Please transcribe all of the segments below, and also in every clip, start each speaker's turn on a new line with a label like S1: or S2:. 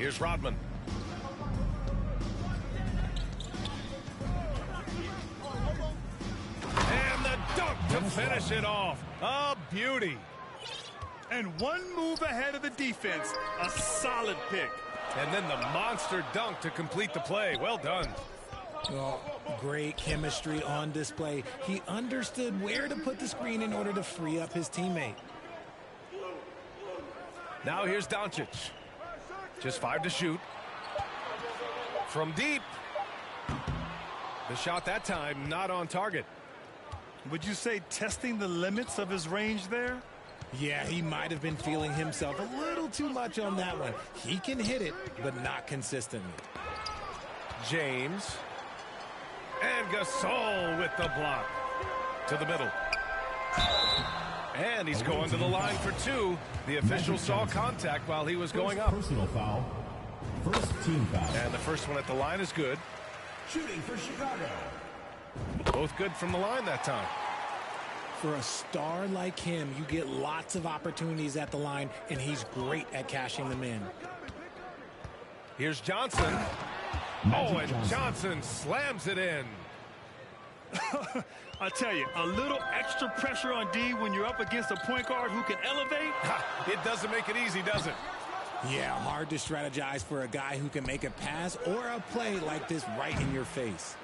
S1: Here's Rodman. And the dunk to finish it off. A beauty.
S2: And one move ahead of the defense. A solid pick.
S1: And then the monster dunk to complete the play. Well done.
S3: Well, great chemistry on display. He understood where to put the screen in order to free up his teammate.
S1: Now here's Doncic. Just 5 to shoot. From deep. The shot that time not on target.
S2: Would you say testing the limits of his range there?
S3: Yeah, he might have been feeling himself a little too much on that one. He can hit it, but not consistently.
S1: James. And Gasol with the block. To the middle. And he's going to the line for 2. The official saw contact while he was going up.
S4: Personal foul. First team foul.
S1: And the first one at the line is good.
S4: Shooting for Chicago.
S1: Both good from the line that time.
S3: For a star like him, you get lots of opportunities at the line, and he's great at cashing them in.
S1: Here's Johnson. And Johnson slams it in.
S2: I tell you, a little extra pressure on D when you're up against a point guard who can elevate.
S1: It doesn't make it easy, does it?
S3: Yeah, hard to strategize for a guy who can make a pass or a play like this right in your face.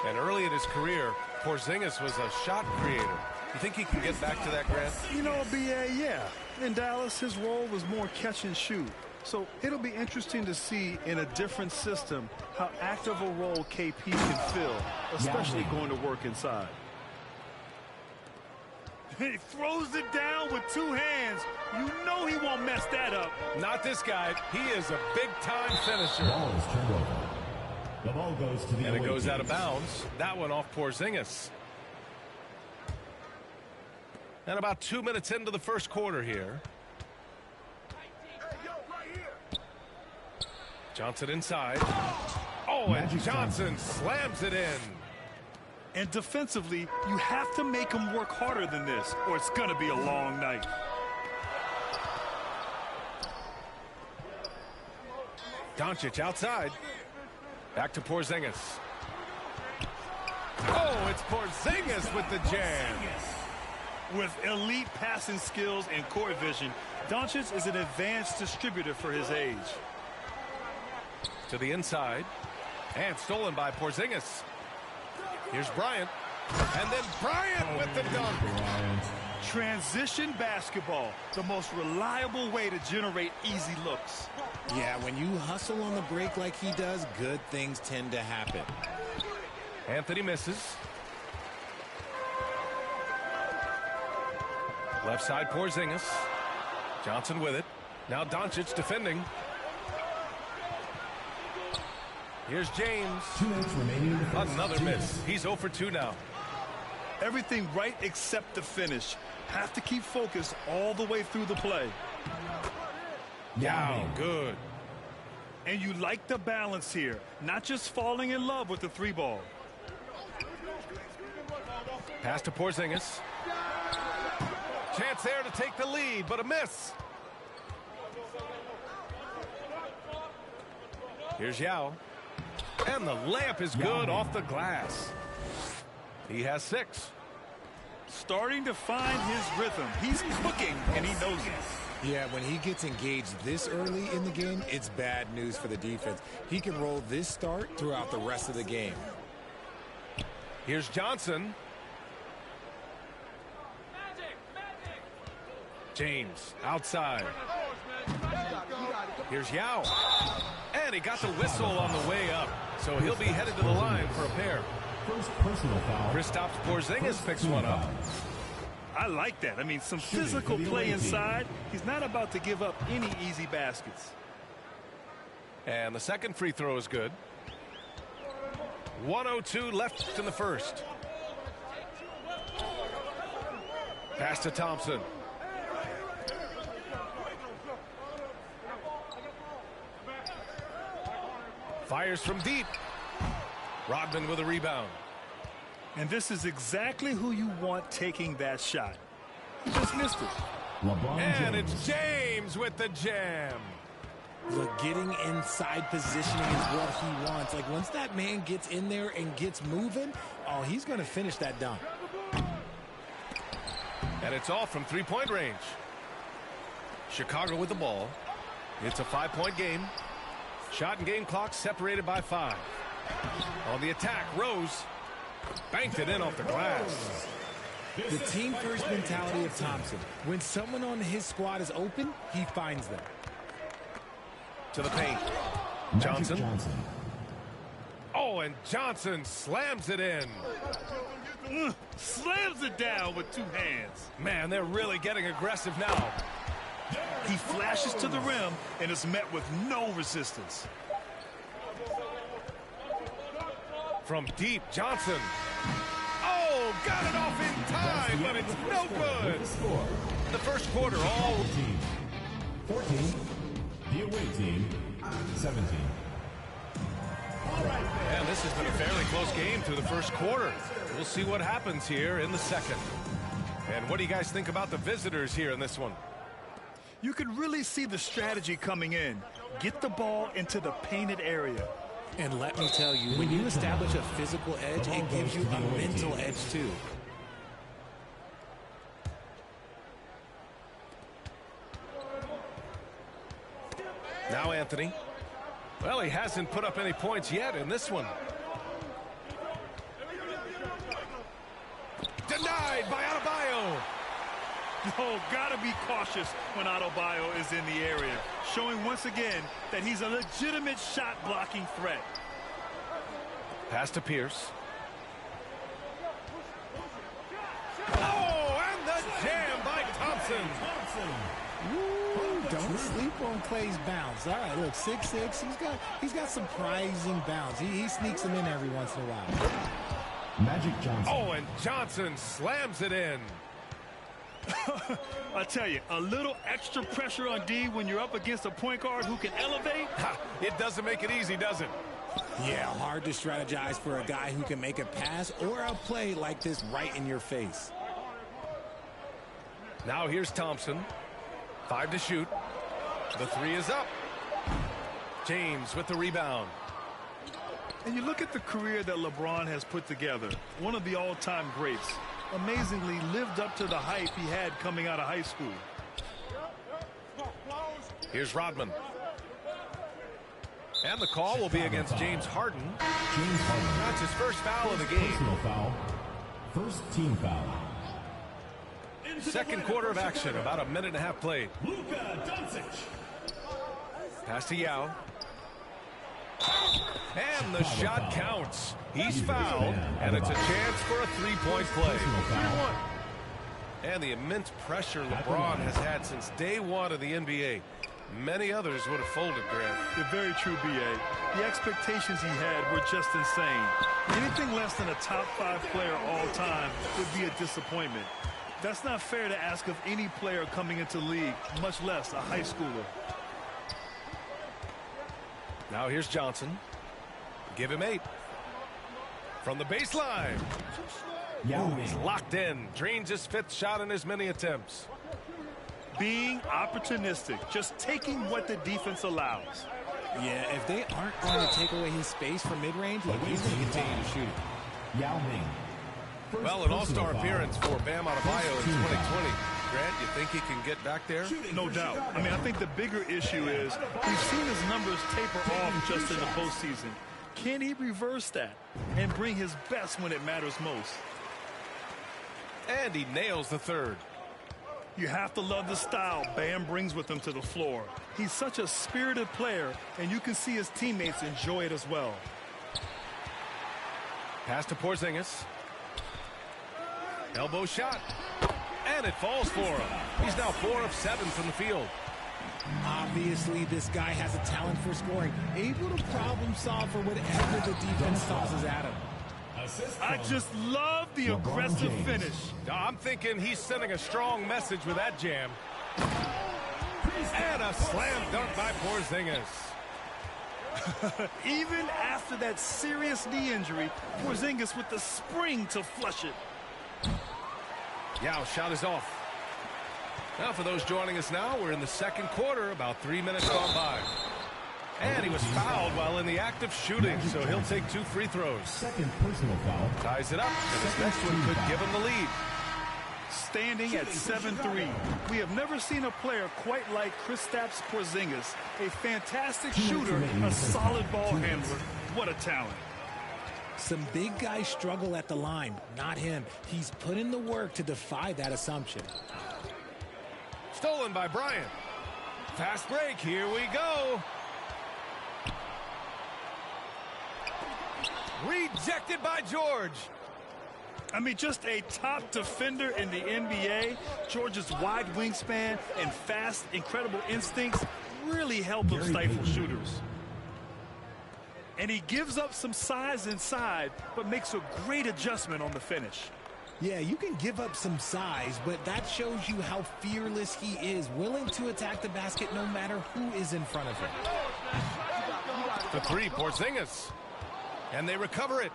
S1: And early in his career, Porzingis was a shot creator. You think he can get back to that, Grant?
S2: You know, B.A., yeah. In Dallas, his role was more catch and shoot. So it'll be interesting to see in a different system how active a role KP can fill, especially going to work inside. He throws it down with 2 hands. You know he won't mess that up.
S1: Not this guy. He is a big-time finisher.
S4: Ball is turned over. The ball goes to the
S1: And it goes out of bounds. That one off Porzingis. And about 2 minutes into the first quarter here. Johnson inside. And Johnson slams it in.
S2: And defensively, you have to make him work harder than this, or it's going to be a long night.
S1: Doncic outside. Back to Porzingis. It's Porzingis with the jam.
S2: With elite passing skills and court vision, Doncic is an advanced distributor for his age.
S1: To the inside. And stolen by Porzingis. Here's Bryant. And then Bryant with the dunk.
S2: Transition basketball, the most reliable way to generate easy looks.
S3: Yeah, when you hustle on the break like he does, good things tend to happen.
S1: Anthony misses. Left side Porzingis. Johnson with it. Now Doncic defending. Here's James.
S4: 2 minutes remaining in the first.
S1: Another miss. He's 0 for 2 now.
S2: Everything right except the finish. Have to keep focused all the way through the play.
S1: Yeah, good.
S2: And you like the balance here. Not just falling in love with the 3-ball.
S1: Pass to Porzingis. Chance there to take the lead, but a miss. Here's Yao. And the layup is good off the glass. He has 6.
S2: Starting to find his rhythm. He's cooking, and he knows it.
S3: Yeah, when he gets engaged this early in the game, it's bad news for the defense. He can roll this start throughout the rest of the game.
S1: Here's Johnson. James outside. Here's Yao. And he got the whistle on the way up. So he'll be headed to the line for a pair.
S4: First personal foul.
S1: Kristaps Porzingis picks one up.
S2: I like that. I mean, some physical play inside. He's not about to give up any easy baskets.
S1: And the second free throw is good. 1:02 left in the first. Pass to Thompson. Fires from deep. Rodman with a rebound.
S2: And this is exactly who you want taking that shot. He just missed it.
S4: LeBron
S1: And
S4: James.
S1: it's James with the jam.
S3: Look, getting inside positioning is what he wants. Like, once that man gets in there and gets moving, oh, he's going to finish that dunk.
S1: And it's all from three-point range. Chicago with the ball. It's a 5-point game. Shot and game clock separated by 5. On the attack, Rose banked it in off the glass.
S3: The team-first mentality of Thompson. When someone on his squad is open, he finds them.
S1: To the paint. Johnson. Oh, and Johnson slams it in.
S2: Slams it down with 2 hands.
S1: Man, they're really getting aggressive now.
S2: He flashes to the rim and is met with no resistance.
S1: From deep, Johnson. Oh, got it off in time, but it's no good. The first quarter, all
S4: 14. The away team, 17.
S1: And this has been a fairly close game through the first quarter. We'll see what happens here in the second. And what do you guys think about the visitors here in this one?
S2: You can really see the strategy coming in. Get the ball into the painted area.
S3: And let me tell you, when you establish a physical edge, it gives you a mental edge too.
S1: Now Anthony. Well, he hasn't put up any points yet in this one. Denied by Adebayo.
S2: Oh, gotta be cautious when Adebayo is in the area, showing once again that he's a legitimate shot-blocking threat.
S1: Pass to Pierce. Oh, and the jam by Thompson.
S3: Woo, don't sleep on Clay's bounce. All right, look, 6'6". He's got surprising bounce. He sneaks them in every once in a while.
S4: Magic Johnson.
S1: Oh, and Johnson slams it in.
S2: I tell you, a little extra pressure on D when you're up against a point guard who can elevate.
S1: It doesn't make it easy, does it?
S3: Yeah, hard to strategize for a guy who can make a pass or a play like this right in your face.
S1: Now here's Thompson. 5 to shoot. The 3 is up. James with the rebound.
S2: And you look at the career that LeBron has put together. One of the all-time greats. Amazingly lived up to the hype he had coming out of high school.
S1: Here's Rodman. And the call will be against James Harden.
S4: James Harden.
S1: That's his first foul of the game.
S4: Personal foul. First team foul.
S1: Second quarter of action, about a minute and a half played.
S4: Luka Doncic.
S1: Pass to Yao. And the shot counts. He's fouled, and it's a chance for a three-point play. And the immense pressure LeBron has had since day one of the NBA. Many others would have folded, Grant.
S2: You're very true, B.A. The expectations he had were just insane. Anything less than a top 5 player all time would be a disappointment. That's not fair to ask of any player coming into the league, much less a high schooler.
S1: Now here's Johnson. Give him 8. From the baseline.
S4: Yao
S1: He's
S4: Ming.
S1: locked in. Drains his 5th shot in as many attempts.
S2: Being opportunistic, just taking what the defense allows.
S3: Yeah, if they aren't going to take away his space from mid-range, look, he's going to continue to shoot it.
S4: Yao Ming. First
S1: Well, an
S4: personal
S1: all-star
S4: foul.
S1: appearance for Bam Adebayo in
S4: Team foul.
S1: 2020. Grant, you think he can get back there?
S2: No doubt. I mean, I think the bigger issue is we've seen his numbers taper off just in the postseason. Can he reverse that and bring his best when it matters most?
S1: And he nails the 3rd.
S2: You have to love the style Bam brings with him to the floor. He's such a spirited player, and you can see his teammates enjoy it as well.
S1: Pass to Porzingis. Elbow shot. And it falls for him. He's now 4 of 7 from the field.
S3: Obviously, this guy has a talent for scoring, able to problem solve for whatever the defense tosses at him.
S2: I just love the
S4: LeBron
S2: aggressive
S4: James.
S2: finish.
S1: I'm thinking he's sending a strong message with that jam. And a slam dunk by Porzingis.
S2: Even after that serious knee injury, Porzingis with the spring to flush it.
S1: Yao shot is off. Now, for those joining us now, we're in the second quarter, about 3 minutes gone by. And he was fouled while in the act of shooting, so he'll take 2 free throws.
S4: Second personal foul.
S1: Ties it up, and his next one could give him the lead.
S2: Standing at 7-3. We have never seen a player quite like Kristaps Porzingis. A fantastic shooter, a solid ball handler. What a talent.
S3: Some big guys struggle at the line, not him. He's put in the work to defy that assumption.
S1: Stolen by Bryant. Fast break, here we go. Rejected by George.
S2: I mean, just a top defender in the NBA. George's wide wingspan and fast, incredible instincts really help him stifle shooters. And he gives up some size inside, but makes a great adjustment on the finish.
S3: Yeah, you can give up some size, but that shows you how fearless he is, willing to attack the basket no matter who is in front of him.
S1: The 3, Porzingis. And they recover it.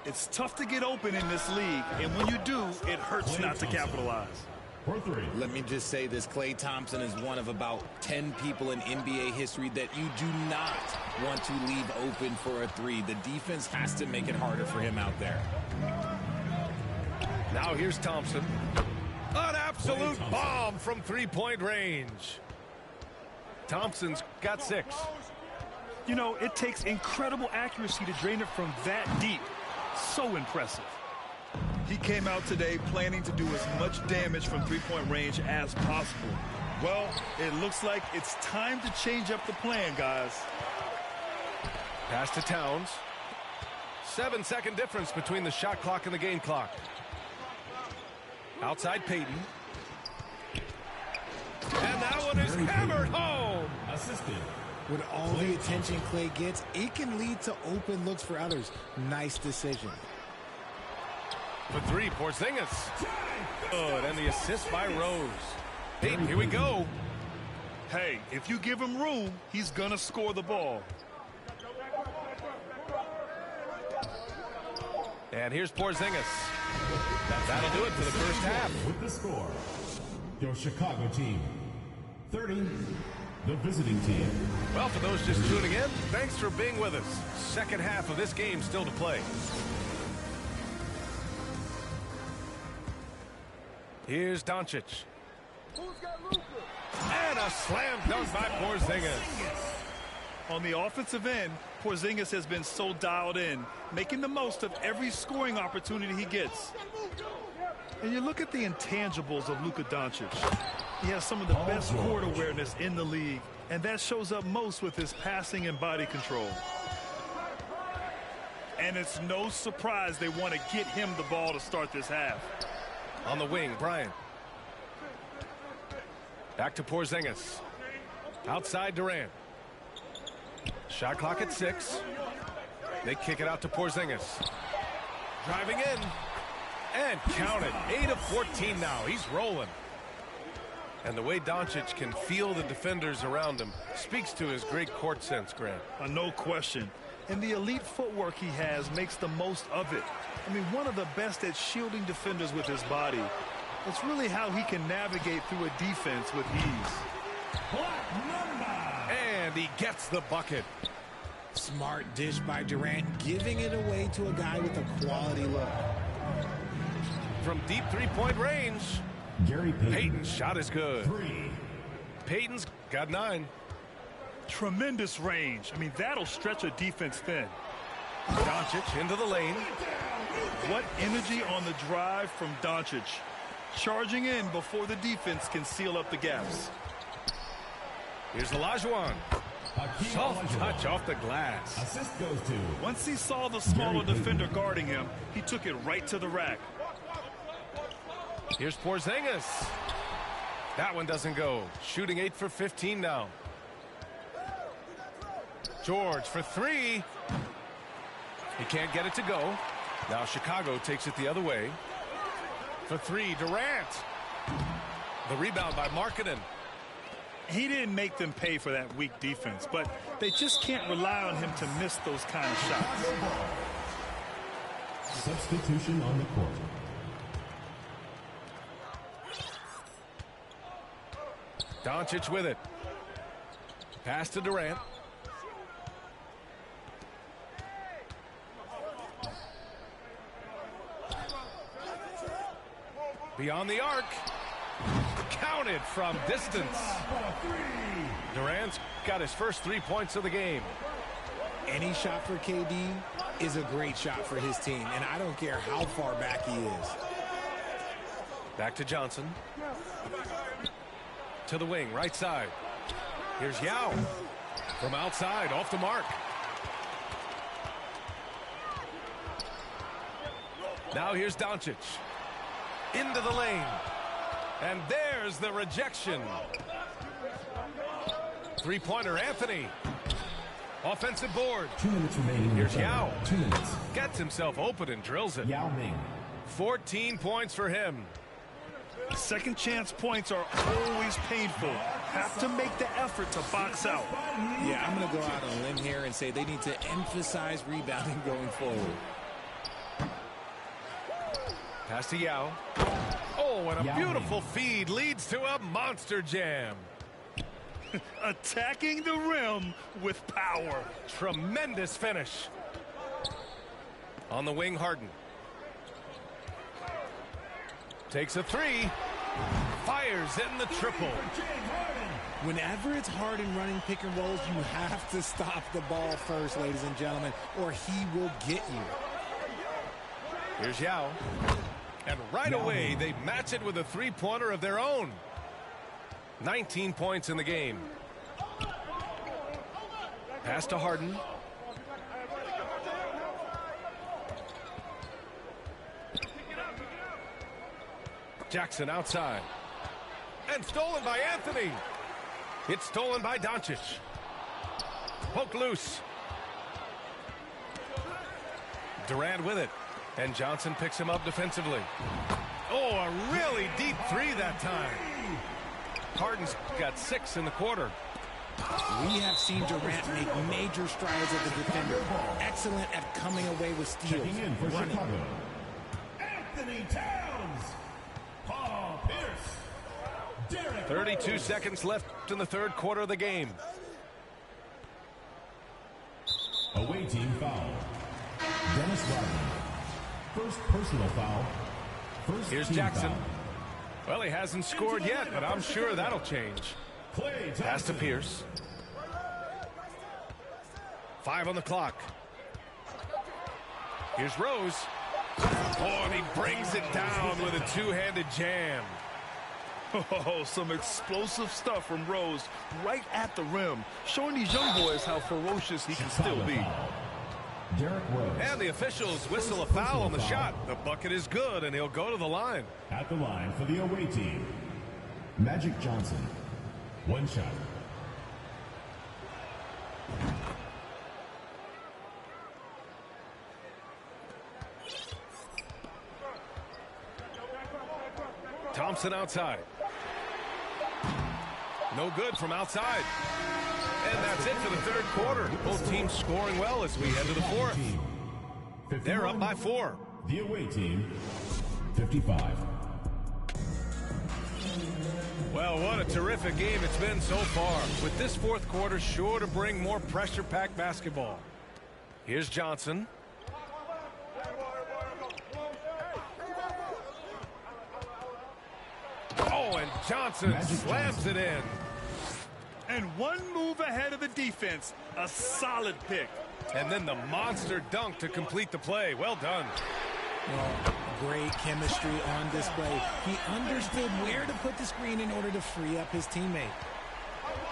S2: It's tough to get open in this league, and when you do, it hurts not to capitalize.
S4: For 3.
S5: Let me just say this, Klay Thompson is one of about 10 people in NBA history that you do not want to leave open for a 3. The defense has to make it harder for him out there.
S1: Now here's Thompson. An absolute bomb from 3-point range. Thompson's got 6.
S2: You know, it takes incredible accuracy to drain it from that deep. So impressive. He came out today planning to do as much damage from 3-point range as possible. Well, it looks like it's time to change up the plan, guys.
S1: Pass to Towns. 7-second difference between the shot clock and the game clock. Outside Payton. And that one is hammered home.
S4: Assisted.
S3: With all the attention Klay gets, it can lead to open looks for others. Nice decision.
S1: For 3, Porzingis. Good, and the assist by Rose. Payton, here we go.
S2: Hey, if you give him room, he's going to score the ball.
S1: And here's Porzingis. That'll do it for the first half.
S4: With the score, your Chicago team, 30, the visiting team.
S1: Well, for those just tuning in, thanks for being with us. Second half of this game still to play. Here's Doncic. And a slam dunk by Porzingis.
S2: On the offensive end, Porzingis has been so dialed in, making the most of every scoring opportunity he gets. And you look at the intangibles of Luka Doncic. He has some of the best court awareness in the league, and that shows up most with his passing and body control. And it's no surprise they want to get him the ball to start this half.
S1: On the wing, Bryant. Back to Porzingis. Outside Durant. Shot clock at 6. They kick it out to Porzingis. Driving in. And count it. 8 of 14 now. He's rolling. And the way Doncic can feel the defenders around him speaks to his great court sense, Grant.
S2: No question. And the elite footwork he has makes the most of it. I mean, one of the best at shielding defenders with his body. It's really how he can navigate through a defense with ease.
S1: And he gets the bucket.
S3: Smart dish by Durant, giving it away to a guy with a quality look.
S1: From deep 3-point range,
S4: Gary Payton.
S1: Payton's shot is good.
S4: 3.
S1: Payton's got 9.
S2: Tremendous range. I mean, that'll stretch a defense thin.
S1: Doncic into the lane.
S2: What energy on the drive from Doncic. Charging in before the defense can seal up the gaps.
S1: Here's Olajuwon.
S4: Hakeem
S1: Soft
S4: Olajuwon.
S1: touch off the glass.
S4: Assist goes to.
S2: Once he saw the smaller defender guarding him, he took it right to the rack.
S1: Here's Porzingis. That one doesn't go. Shooting 8 for 15 now. George for 3. He can't get it to go. Now Chicago takes it the other way. For 3, Durant. The rebound by Markkanen.
S2: He didn't make them pay for that weak defense, but they just can't rely on him to miss those kind of shots.
S4: Substitution on the court.
S1: Doncic with it. Pass to Durant. Beyond the arc. Counted from distance. Durant's got his first 3 points of the game.
S5: Any shot for KD is a great shot for his team, and I don't care how far back he is.
S1: Back to Johnson. To the wing, right side. Here's Yao. From outside, off the mark. Now here's Doncic. Into the lane. And there's the rejection. Three-pointer, Anthony. Offensive board.
S4: 2 minutes remaining.
S1: Here's Yao.
S4: 2 minutes.
S1: Gets himself open and drills it.
S4: Yao Ming.
S1: 14 points for him.
S2: Second chance points are always painful. Have to make the effort to box out.
S5: Yeah, I'm going to go out on a limb here and say they need to emphasize rebounding going forward.
S1: Pass to Yao. Oh, and a beautiful feed leads to a monster jam.
S2: Attacking the rim with power.
S1: Tremendous finish. On the wing, Harden. Takes a three. Fires in the triple.
S5: Whenever it's Harden running pick and rolls, you have to stop the ball first, ladies and gentlemen, or he will get you.
S1: Here's Yao. And right away, they match it with a three-pointer of their own. 19 points in the game. Pass to Harden. Jackson outside. And stolen by Anthony. It's stolen by Doncic. Poked loose. Durant with it. And Johnson picks him up defensively. Oh, a really deep three that time. Harden's got 6 in the quarter.
S5: We have seen Durant make major strides as a defender. Excellent at coming away with steals.
S4: Checking in for
S5: Running.
S4: Chicago. Anthony Towns. Paul Pierce. Derek
S1: 32
S4: Rose.
S1: seconds left in the third quarter of the game.
S4: Away team foul. Dennis Rodman. First personal foul. First
S1: Here's
S4: team
S1: Jackson.
S4: foul.
S1: Well, he hasn't scored yet, but I'm sure that'll change.
S4: Klay
S1: Pass to
S4: Thompson.
S1: Pierce. 5 on the clock. Here's Rose. Oh, and he brings it down with a two-handed jam.
S2: Oh, some explosive stuff from Rose right at the rim, showing these young boys how ferocious he can still be.
S4: Derek Rose.
S1: And the officials whistle a foul on the shot. The bucket is good, and he'll go to the line.
S4: At the line for the away team. Magic Johnson. 1 shot.
S1: Thompson outside. No good from outside. And that's it for the third quarter. Both teams scoring well as we head to the fourth.
S4: Team. 51.
S1: They're up by 4.
S4: The away team. 55.
S1: Well, what a terrific game it's been so far. With this fourth quarter sure to bring more pressure-packed basketball. Here's Johnson. Oh, and Johnson slams it in.
S2: And one move ahead of the defense. A solid pick.
S1: And then the monster dunk to complete the play. Well done.
S5: Well, great chemistry on display. He understood where to put the screen in order to free up his teammate.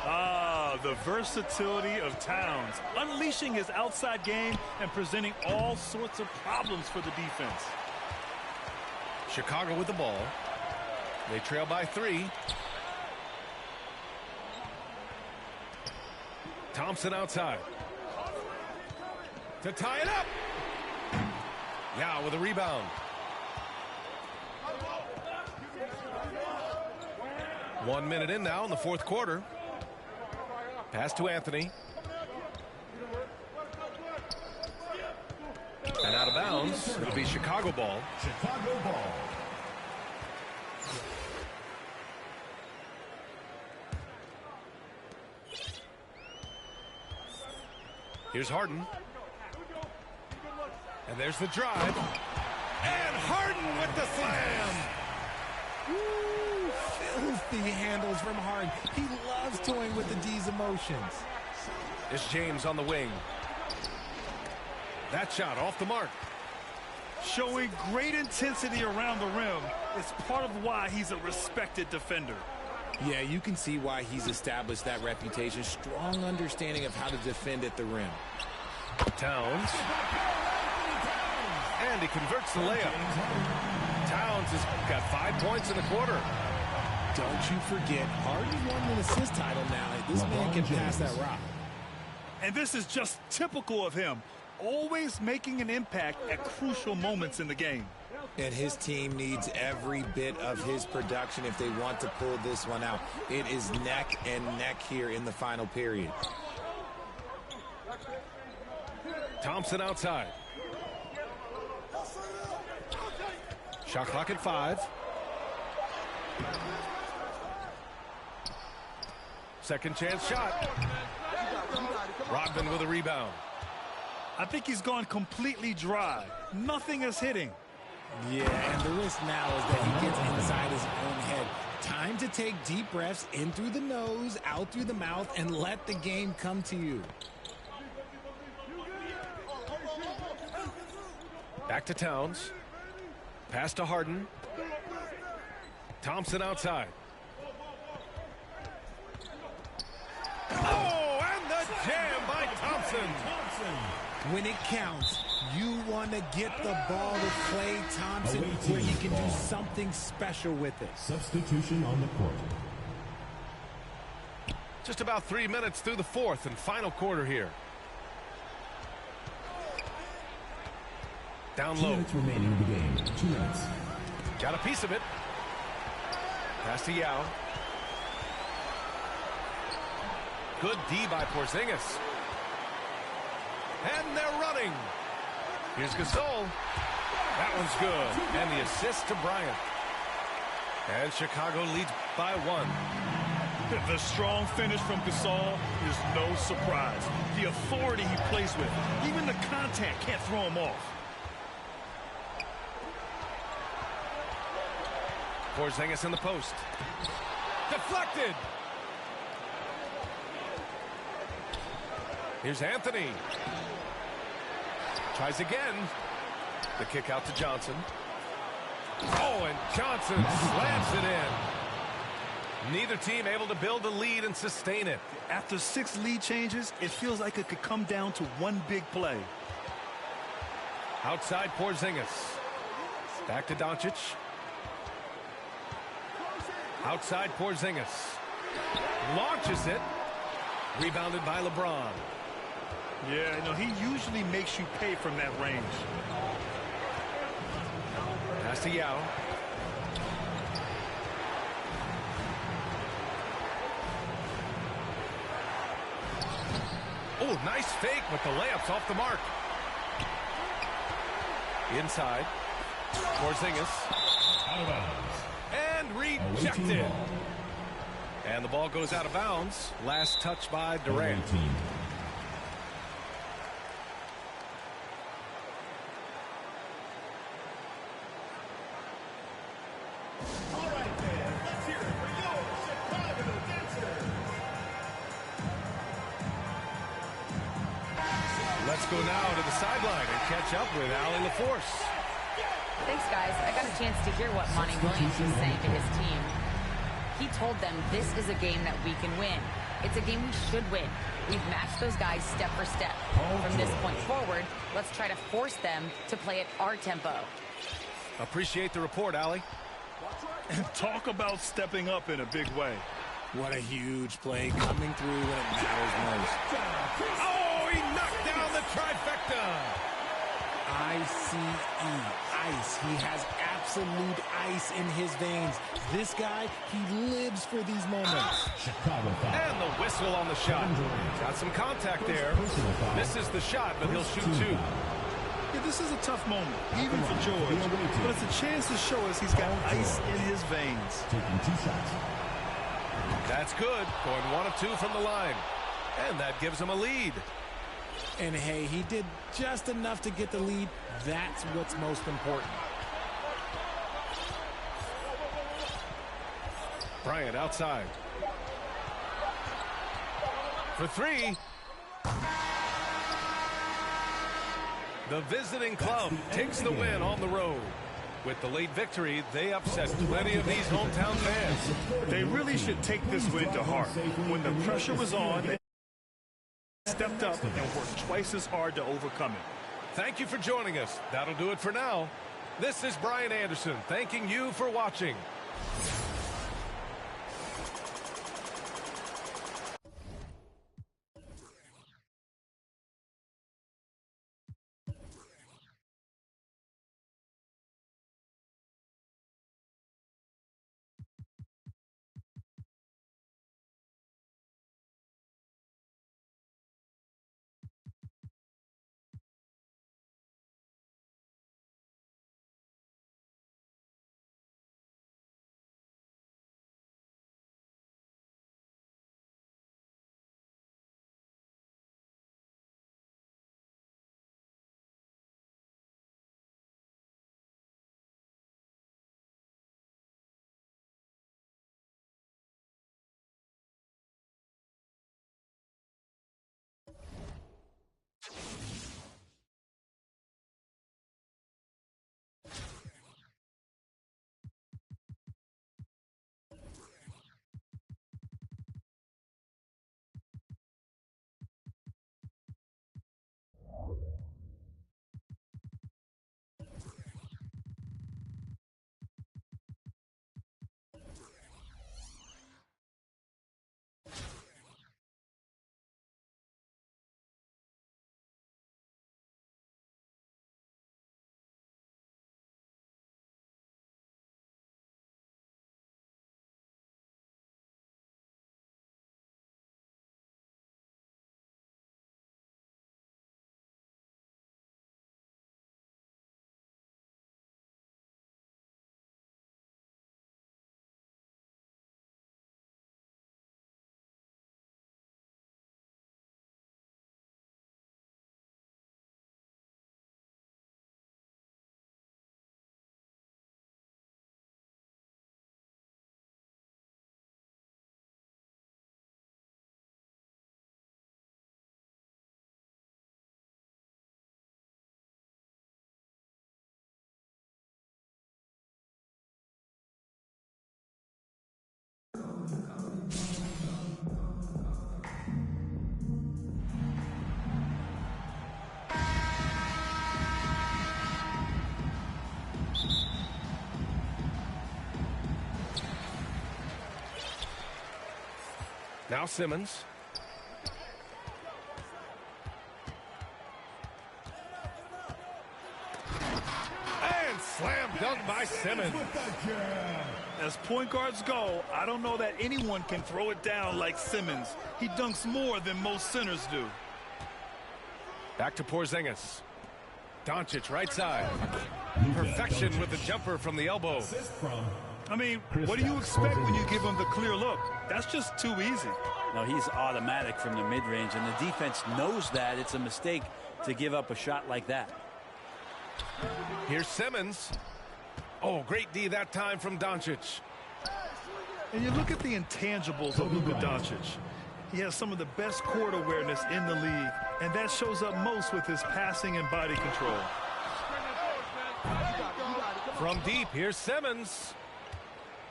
S2: Ah, the versatility of Towns, unleashing his outside game and presenting all sorts of problems for the defense.
S1: Chicago with the ball. They trail by 3. Thompson outside. To tie it up. Yao with a rebound. One minute in now in the fourth quarter. Pass to Anthony. And out of bounds. It'll be Chicago ball.
S4: Chicago ball.
S1: Here's Harden. And there's the drive. And Harden with the slam.
S3: Woo, filthy handles from Harden. He loves toying with the D's emotions.
S1: It's James on the wing. That shot off the mark.
S2: Showing great intensity around the rim is part of why he's a respected defender.
S5: Yeah, you can see why he's established that reputation. Strong understanding of how to defend at the rim.
S1: Towns. And he converts the layup. Towns has got 5 points in the quarter.
S5: Don't you forget, Harden won an assist title now. This man can pass that rock.
S2: And this is just typical of him. Always making an impact at crucial moments in the game.
S5: And his team needs every bit of his production if they want to pull this one out. It is neck and neck here in the final period.
S1: Thompson outside. Shot clock at 5. Second chance shot. Rodman with a rebound.
S2: I think he's gone completely dry. Nothing is hitting.
S3: Yeah, and the risk now is that he gets inside his own head. Time to take deep breaths in through the nose, out through the mouth, and let the game come to you.
S1: Back to Towns. Pass to Harden. Thompson outside. Oh, and the jam by Thompson.
S3: When it counts, you want to get the ball to Klay Thompson where he can do something special with it.
S4: Substitution on the court.
S1: Just about 3 minutes through the fourth and final quarter here. Down
S4: 2
S1: low.
S4: minutes remaining in the game. 2 minutes.
S1: Got a piece of it. Pass to Yao. Good D by Porzingis. And they're running. Here's Gasol. That one's good. And the assist to Bryant. And Chicago leads by 1.
S2: The strong finish from Gasol is no surprise. The authority he plays with, even the contact can't throw him off.
S1: Porzingis in the post. Deflected. Here's Anthony. Tries again. The kick out to Johnson. Oh, and Johnson slams it in. Neither team able to build a lead and sustain it.
S2: After 6 lead changes, it feels like it could come down to one big play.
S1: Outside Porzingis. Back to Doncic. Outside Porzingis. Launches it. Rebounded by LeBron.
S2: Yeah, no, he usually makes you pay from that range.
S1: Pass to Yao. Oh, nice fake, but the layup's off the mark. Inside. Porzingis.
S4: Out of bounds.
S1: And rejected. And the ball goes out of bounds. Last touch by Durant. Let's go now to the sideline and catch up with Allie LaForce.
S6: Thanks, guys. I got a chance to hear what Monty Williams was saying to his team. He told them this is a game that we can win. It's a game we should win. We've matched those guys step for step. From this point forward, let's try to force them to play at our tempo.
S1: Appreciate the report, Allie.
S2: And talk about stepping up in a big way.
S5: What a huge play coming through when it matters most.
S1: Oh, he knocked down the trifecta.
S3: I-C-E, ice. He has absolute ice in his veins. This guy, he lives for these moments.
S4: Chicago foul.
S1: And the whistle on the shot. Got some contact there. Misses the shot, but he'll shoot 2.
S2: Yeah, this is a tough moment, even for George. But it's a chance to show us he's got ice in his veins.
S4: Taking 2 shots.
S1: That's good. Going 1 of 2 from the line. And that gives him a lead.
S3: And, hey, he did just enough to get the lead. That's what's most important.
S1: Bryant outside. For three. The visiting club takes the win on the road. With the late victory, they upset plenty of these hometown fans.
S2: They really should take this win to heart. When the pressure was on, they stepped up and worked twice as hard to overcome it.
S1: Thank you for joining us. That'll do it for now. This is Brian Anderson thanking you for watching. Now Simmons. And slam dunk by Simmons.
S2: As point guards go, I don't know that anyone can throw it down like Simmons. He dunks more than most centers do.
S1: Back to Porzingis. Doncic right side. Perfection with the jumper from the elbow.
S2: I mean, what do you expect when you give him the clear look? That's just too easy.
S7: No, he's automatic from the mid-range, and the defense knows that it's a mistake to give up a shot like that.
S1: Here's Simmons. Oh, great D that time from Doncic.
S2: And you look at the intangibles of Luka Doncic. He has some of the best court awareness in the league, and that shows up most with his passing and body control.
S1: From deep, here's Simmons.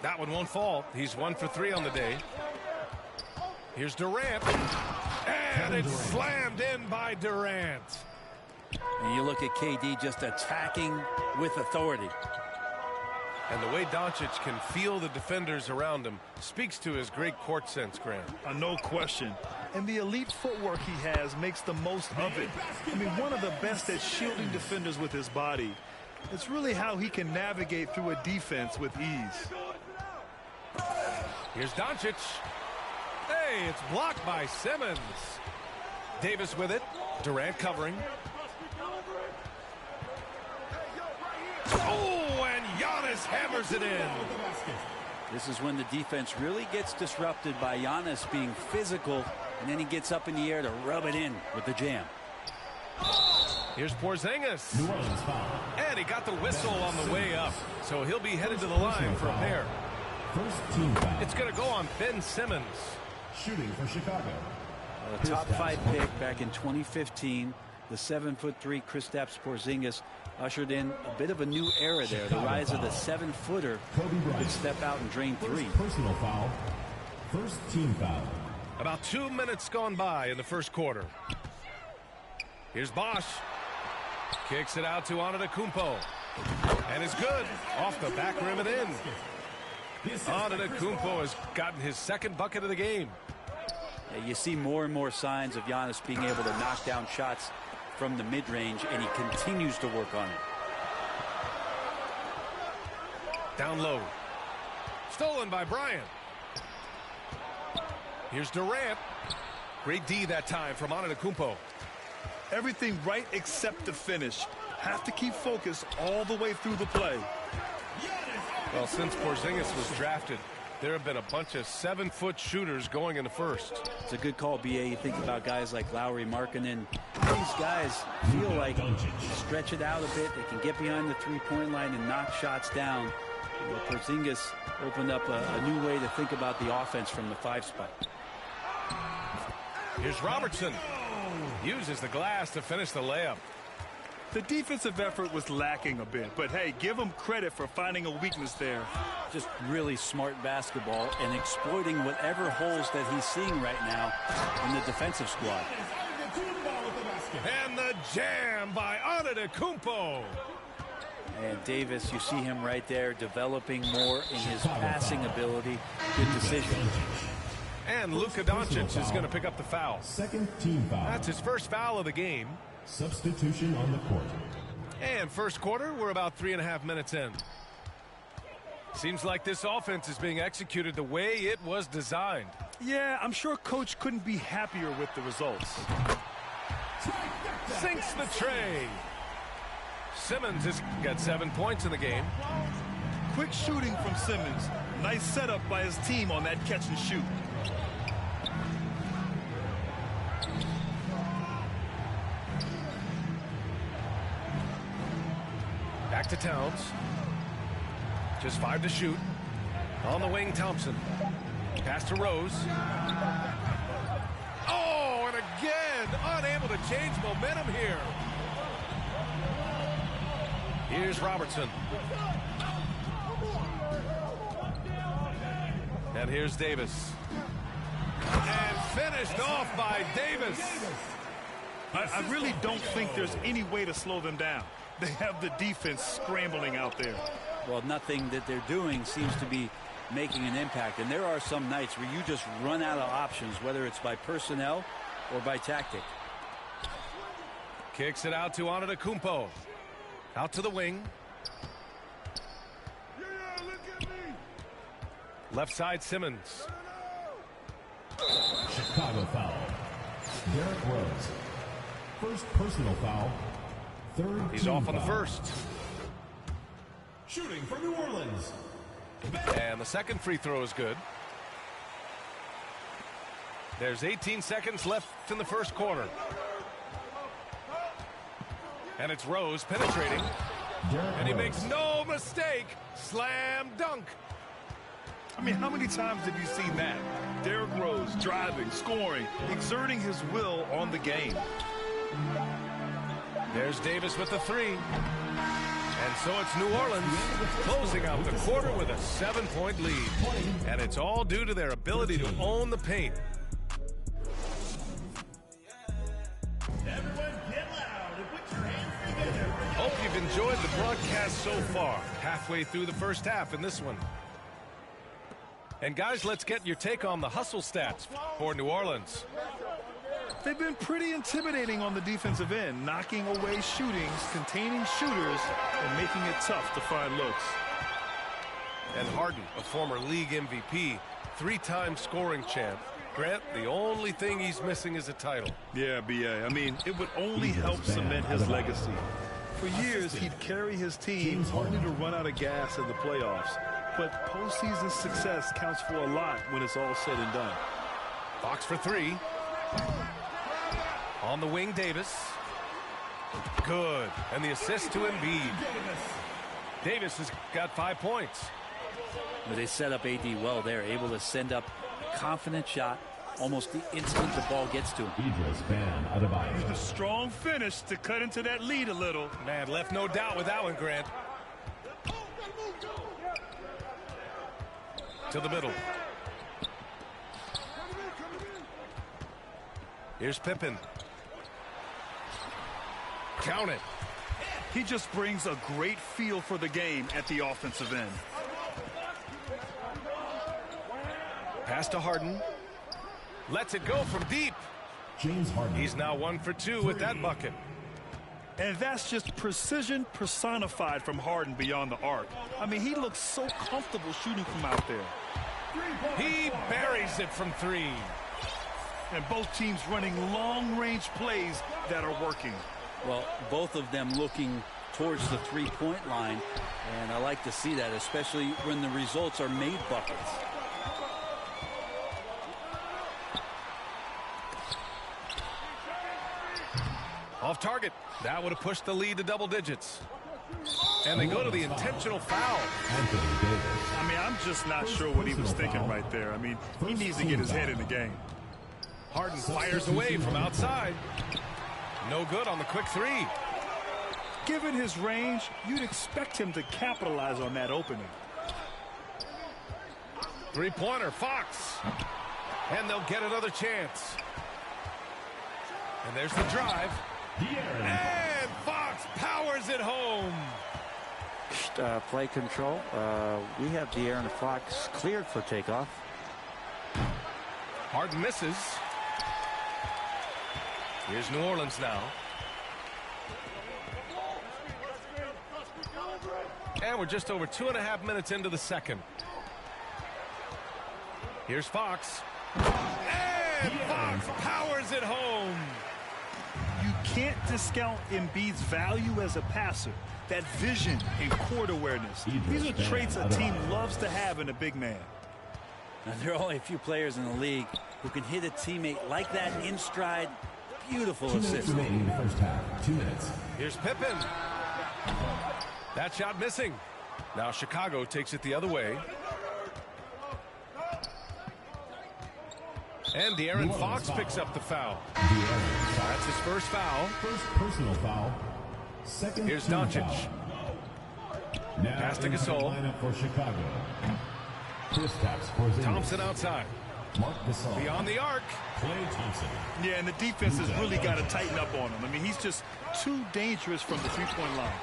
S1: That one won't fall. He's 1 for 3 on the day. Here's Durant. And it's slammed in by Durant.
S7: And you look at KD just attacking with authority.
S1: And the way Doncic can feel the defenders around him speaks to his great court sense, Grant.
S2: No question. And the elite footwork he has makes the most of it. I mean, one of the best at shielding defenders with his body. It's really how he can navigate through a defense with ease.
S1: Here's Doncic. Hey, it's blocked by Simmons. Davis with it. Durant covering. Oh, and Giannis hammers it in.
S7: This is when the defense really gets disrupted by Giannis being physical, and then he gets up in the air to rub it in with the jam.
S1: Here's Porzingis.
S4: New Orleans foul.
S1: And he got the whistle on the way up. So he'll be headed to the line for a pair.
S4: First team foul.
S1: It's going to go on Ben Simmons.
S4: Shooting for Chicago.
S7: A top 5 pick back in 2015. The 7'3" Kristaps Porzingis ushered in a bit of a new era there. The rise of the 7-footer who could step out and drain three.
S4: Personal foul. First team foul.
S1: About 2 minutes gone by in the first quarter. Here's Bosch. Kicks it out to Antetokounmpo. And it's good. Off the back rim and in. Antetokounmpo has gotten his second bucket of the game.
S7: Yeah, you see more and more signs of Giannis being able to knock down shots from the mid-range, and he continues to work on it.
S1: Down low. Stolen by Bryant. Here's Durant. Great D that time from Antetokounmpo.
S2: Everything right except the finish. Have to keep focused all the way through the play.
S1: Well, since Porzingis was drafted, there have been a bunch of 7-foot shooters going in the first.
S7: It's a good call, BA. You think about guys like Lowry, Markkanen. These guys feel like stretch it out a bit. They can get behind the three-point line and knock shots down. Well, Porzingis opened up a new way to think about the offense from the 5 spot.
S1: Here's Robertson. Uses the glass to finish the layup.
S2: The defensive effort was lacking a bit, but hey, give him credit for finding a weakness there.
S7: Just really smart basketball and exploiting whatever holes that he's seeing right now in the defensive squad.
S1: And the jam by Antetokounmpo.
S7: And Davis, you see him right there developing more in his passing ability. Good decision.
S1: And Luka Doncic is going to pick up the foul.
S4: Second team foul.
S1: That's his first foul of the game.
S4: Substitution on the court.
S1: And first quarter, we're about 3.5 minutes in. Seems like this offense is being executed the way it was designed.
S2: Yeah, I'm sure Coach couldn't be happier with the results.
S1: Sinks the tray. Simmons has got 7 points in the game.
S2: Quick shooting from Simmons. Nice setup by his team on that catch and shoot.
S1: Back to Towns. Just 5 to shoot. On the wing, Thompson. Pass to Rose. Oh, and again, unable to change momentum here. Here's Robertson. And here's Davis. And finished off by Davis.
S2: I really don't think there's any way to slow them down. They have the defense scrambling out there.
S7: Well, nothing that they're doing seems to be making an impact. And there are some nights where you just run out of options, whether it's by personnel or by tactic.
S1: Kicks it out to Antetokounmpo. Out to the wing. Left side, Simmons.
S4: Chicago foul. Derrick Rose. First personal foul. Third
S1: He's off on the
S4: foul.
S1: first.
S4: Shooting for New Orleans.
S1: And the second free throw is good. There's 18 seconds left in the first quarter. And it's Rose penetrating. And he makes no mistake. Slam dunk.
S2: I mean, how many times have you seen that? Derrick Rose driving, scoring, exerting his will on the game.
S1: There's Davis with the 3. And so it's New Orleans closing out the quarter with a 7-point lead. And it's all due to their ability to own the paint. Hope you've enjoyed the broadcast so far. Halfway through the first half in this one. And guys, let's get your take on the hustle stats for New Orleans.
S2: They've been pretty intimidating on the defensive end, knocking away shootings, containing shooters, and making it tough to find looks.
S1: And Harden, a former league MVP, 3-time scoring champ. Grant, the only thing he's missing is a title.
S2: Yeah, B.A. I mean, it would only help cement his legacy. For years, he'd carry his team only to run out of gas in the playoffs. But postseason success counts for a lot when it's all said and done.
S1: Fox for 3. On the wing, Davis. Good. And the assist to Embiid. Davis has got 5 points.
S7: They set up AD well there, able to send up a confident shot almost the instant the ball gets to him.
S2: A strong finish to cut into that lead a little.
S1: Man, left no doubt with that one, Grant. To the middle. Here's Pippen. Count it.
S2: He just brings a great feel for the game at the offensive end.
S1: Pass to Harden. Lets it go from deep.
S4: James Harden.
S1: He's now 1 for 2 with that bucket.
S2: And that's just precision personified from Harden beyond the arc. I mean, he looks so comfortable shooting from out there.
S1: He buries it from 3.
S2: And both teams running long-range plays that are working.
S7: Well, both of them looking towards the three-point line, and I like to see that, especially when the results are made buckets.
S1: Off target. That would have pushed the lead to double digits. And they go to the intentional foul.
S2: I mean, I'm just not sure what he was thinking right there. I mean, he needs to get his head in the game.
S1: Harden fires away from outside. No good on the quick 3.
S2: Given his range, you'd expect him to capitalize on that opening.
S1: Three-pointer, Fox. And they'll get another chance. And there's the drive. And Fox powers it home.
S8: Play control. We have De'Aaron Fox cleared for takeoff.
S1: Harden misses. Here's New Orleans now. And we're just over 2.5 minutes into the second. Here's Fox. And Fox powers it home.
S2: You can't discount Embiid's value as a passer. That vision and court awareness. These are traits a team loves to have in a big man.
S7: Now, there are only a few players in the league who can hit a teammate like that in stride. Beautiful assist.
S4: 2 minutes remaining in the first half. 2 minutes.
S1: Here's Pippen. That shot missing. Now Chicago takes it the other way. And De'Aaron Fox picks up the foul. That's his first foul.
S4: First personal foul. Second.
S1: Here's Doncic.
S4: Now
S1: Pass to
S4: into the
S1: Gasol.
S4: lineup for Chicago. Kristaps Porzingis.
S1: Thompson outside.
S4: Mark Gasol.
S1: Beyond the arc.
S4: Klay Thompson.
S2: Yeah, and the defense has really got to tighten up on him. I mean, he's just too dangerous from the three-point line.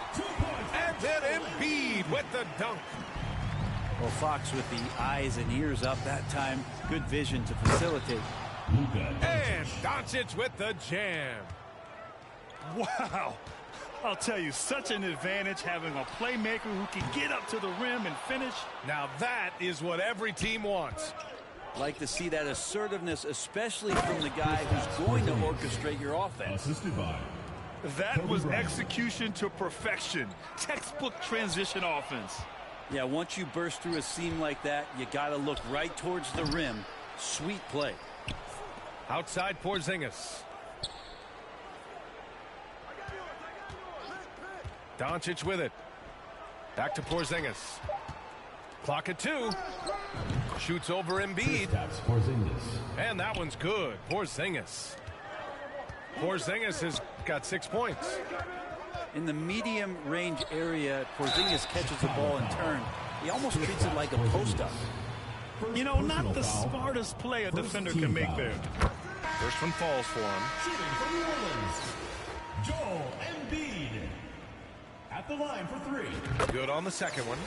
S1: And then Embiid with the dunk.
S7: Well, Fox with the eyes and ears up that time. Good vision to facilitate.
S1: And Doncic with the jam.
S2: Wow. I'll tell you, such an advantage having a playmaker who can get up to the rim and finish.
S1: Now that is what every team wants.
S7: Like to see that assertiveness, especially from the guy who's going to orchestrate your offense.
S4: Assisted by.
S2: That was execution to perfection. Textbook transition offense.
S7: Yeah, once you burst through a seam like that, you got to look right towards the rim. Sweet play.
S1: Outside Porzingis. Doncic with it. Back to Porzingis. Clock at 2. Shoots over Embiid.
S4: Kristaps Porzingis.
S1: And that one's good. Porzingis. Porzingis has got 6 points.
S7: In the medium range area, Porzingis catches the ball in turn. He almost treats it like a post-up.
S2: You know, not the smartest play a defender can make there.
S1: First one falls for him.
S4: Shooting from New Orleans. Joel Embiid. At the line for 3.
S1: Good on the second one.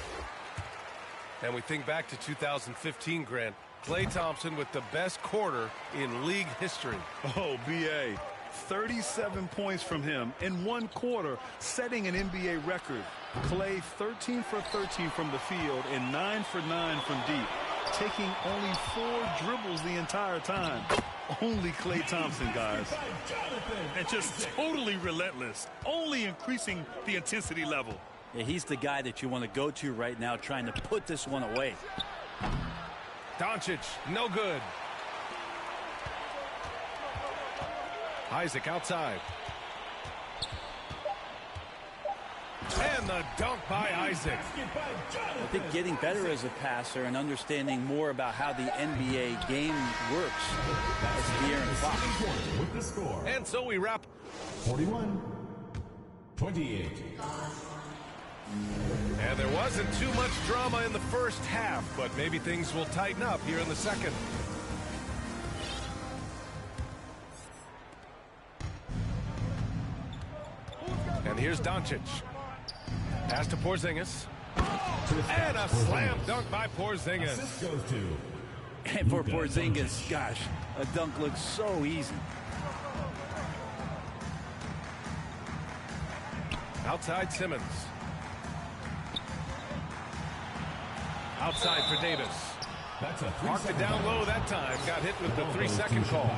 S1: And we think back to 2015, Grant. Klay Thompson with the best quarter in league history.
S2: Oh, B.A. 37 points from him in one quarter, setting an NBA record. Klay 13 for 13 from the field and 9 for 9 from deep, taking only 4 dribbles the entire time. Only Klay Thompson, guys. And just totally relentless, only increasing the intensity level.
S7: Yeah, he's the guy that you want to go to right now, trying to put this one away.
S1: Doncic, no good. Isaac outside. And the dunk by Isaac.
S7: I think getting better as a passer and understanding more about how the NBA game works as De'Aaron Fox.
S4: With the score.
S1: And so we wrap.
S4: 41-28.
S1: And there wasn't too much drama in the first half, but maybe things will tighten up here in the second. And here's Doncic. Pass to Porzingis. And a slam dunk by Porzingis.
S4: Assist goes to.
S7: And for Porzingis, gosh, a dunk looks so easy.
S1: Outside Simmons. Outside for Davis.
S4: That's a
S1: Marked it down low that time. Got hit with the 3-second call.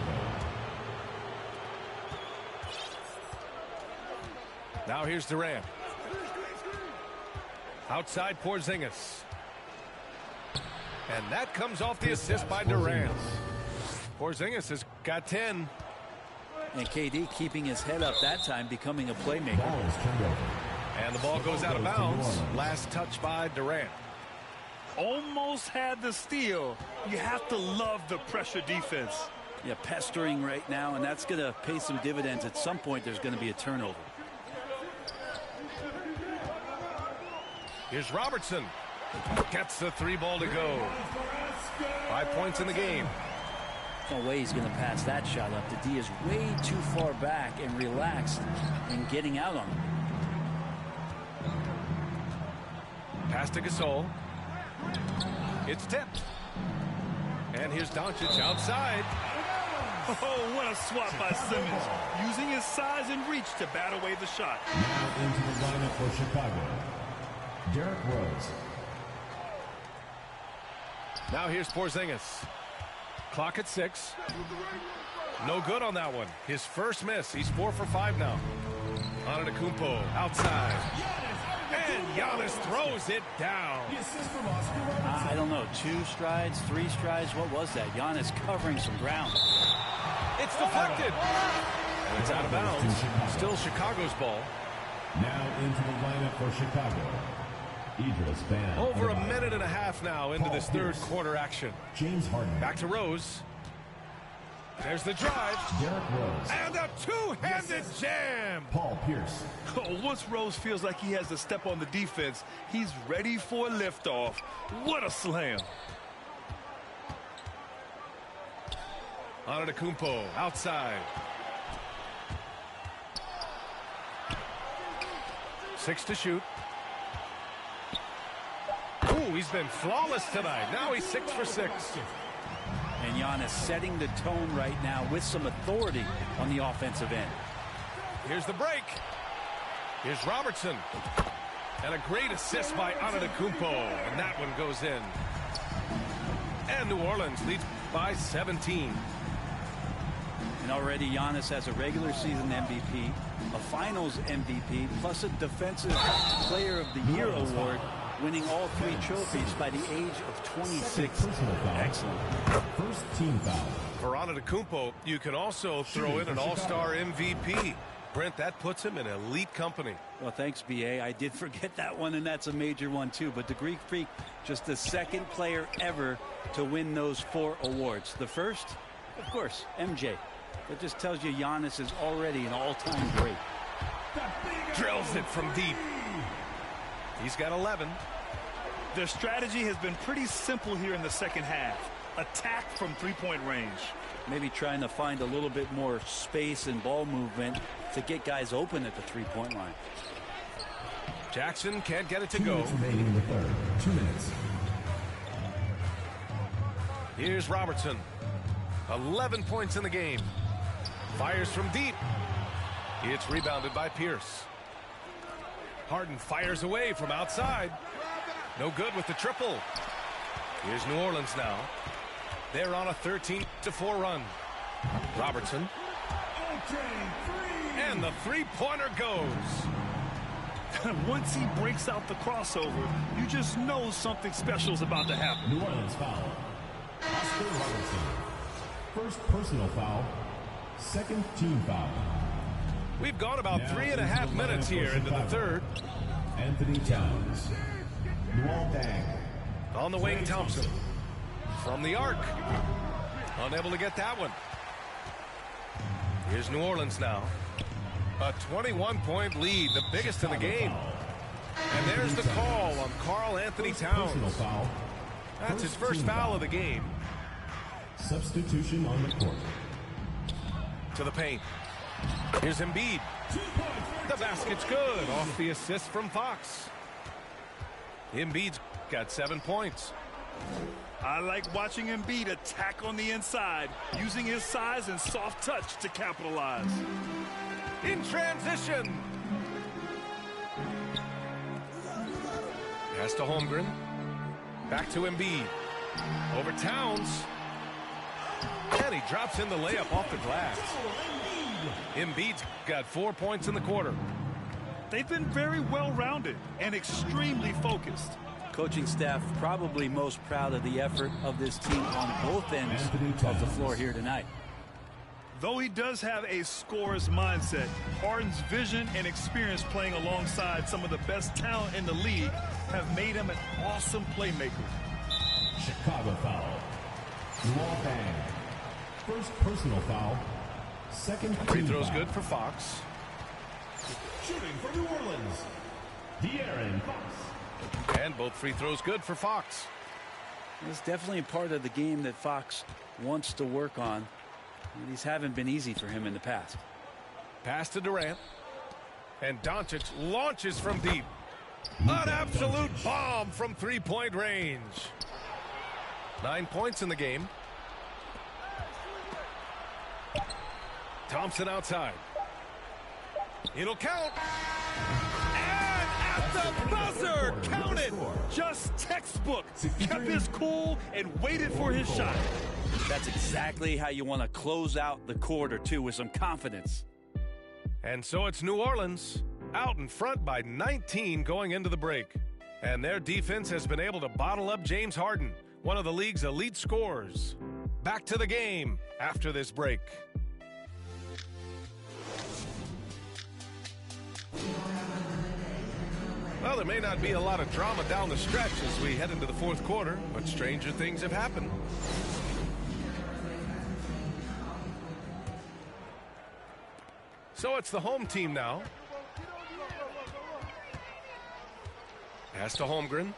S1: Now here's Durant. Outside Porzingis. And that comes off the assist by Durant. Porzingis has got 10.
S7: And KD keeping his head up that time, becoming a playmaker.
S1: And the ball goes out of bounds. Last touch by Durant.
S2: Almost had the steal. You have to love the pressure defense.
S7: Yeah, pestering right now, and that's going to pay some dividends. At some point, there's going to be a turnover.
S1: Here's Robertson. Gets the 3 ball to go. 5 points in the game.
S7: No way he's going to pass that shot up. The D is way too far back and relaxed and getting out on him.
S1: Pass to Gasol. It's tipped. And here's Doncic outside.
S2: Oh, what a swat by Simmons. Using his size and reach to bat away the shot.
S4: Now into the lineup for Chicago. Derrick Rose.
S1: Now here's Porzingis. Clock at 6. No good on that one. His first miss. He's 4 for 5 now. Antetokounmpo outside. And Giannis throws it down.
S7: I don't know. 2 strides, 3 strides. What was that? Giannis covering some ground.
S1: It's deflected. And it's out of bounds. Still Chicago's ball.
S4: Now into the lineup for Chicago. Idris Bam.
S1: Over a minute and a half now into this third quarter action.
S4: James Harden.
S1: Back to Rose. There's the drive.
S4: Derrick Rose.
S1: And a two-handed jam.
S4: Paul Pierce.
S2: Oh, once Rose feels like he has to step on the defense, he's ready for a liftoff. What a slam.
S1: Antetokounmpo outside. 6 to shoot. Ooh, he's been flawless tonight. Now he's 6 for 6.
S7: And Giannis setting the tone right now with some authority on the offensive end.
S1: Here's the break. Here's Robertson. And a great assist by Antetokounmpo. And that one goes in. And New Orleans leads by 17.
S7: And already Giannis has a regular season MVP, a finals MVP, plus a defensive player of the year award, winning all 3 trophies by the age of 26. Excellent.
S4: First team foul.
S1: For Antetokounmpo, you can also throw in an all-star MVP. Brent, that puts him in elite company.
S7: Well, thanks, B.A. I did forget that one, and that's a major one, too. But the Greek Freak, just the second player ever to win those 4 awards. The first, of course, MJ. That just tells you Giannis is already an all-time great.
S1: Drills it from deep. He's got 11.
S2: Their strategy has been pretty simple here in the second half. Attack from 3-point range.
S7: Maybe trying to find a little bit more space and ball movement to get guys open at the 3-point line.
S1: Jackson can't get it to
S4: 2
S1: go.
S4: minutes remaining in the third. 2 minutes.
S1: Here's Robertson. 11 points in the game. Fires from deep. It's rebounded by Pierce. Harden fires away from outside. No good with the triple. Here's New Orleans now. They're on a 13-4 run. Robertson. And the 3-pointer goes.
S2: Once he breaks out the crossover, you just know something special is about to happen.
S4: New Orleans foul. Oscar Robertson. First personal foul. Second team foul.
S1: We've gone about 3.5 minutes here into the third.
S4: Anthony Towns. Luol Deng.
S1: On the wing, Thompson. From the arc. Unable to get that one. Here's New Orleans now. A 21-point lead, the biggest in the game. And there's the call on Karl Anthony Towns. That's his first foul of the game.
S4: Substitution on the court.
S1: To the paint. Here's Embiid. The basket's good off the assist from Fox. Embiid's got 7 points.
S2: I like watching Embiid attack on the inside, using his size and soft touch to capitalize.
S1: In transition. Pass to Holmgren. Back to Embiid. Over Towns. And he drops in the layup off the glass. Embiid's got 4 points in the quarter.
S2: They've been very well-rounded and extremely focused.
S7: Coaching staff probably most proud of the effort of this team on both ends of the floor here tonight.
S2: Though he does have a scorer's mindset, Harden's vision and experience playing alongside some of the best talent in the league have made him an awesome playmaker.
S4: Chicago foul. Luol Deng. First personal foul. Second
S1: Free
S4: team
S1: throw's
S4: foul.
S1: good for Fox.
S4: Shooting for New Orleans. De'Aaron Fox.
S1: And both free throws good for Fox.
S7: It's definitely a part of the game that Fox wants to work on. And these haven't been easy for him in the past.
S1: Pass to Durant. And Doncic launches from deep. An absolute bomb from three-point range. 9 points in the game. Thompson outside. It'll count.
S2: And at the buzzer, count it. Just textbook. Kept his cool and waited for his shot.
S7: That's exactly how you want to close out the quarter, too, with some confidence.
S1: And so it's New Orleans out in front by 19 going into the break. And their defense has been able to bottle up James Harden, one of the league's elite scorers. Back to the game after this break. Well, there may not be a lot of drama down the stretch as we head into the fourth quarter, but stranger things have happened. So it's the home team now. Pass to Holmgren.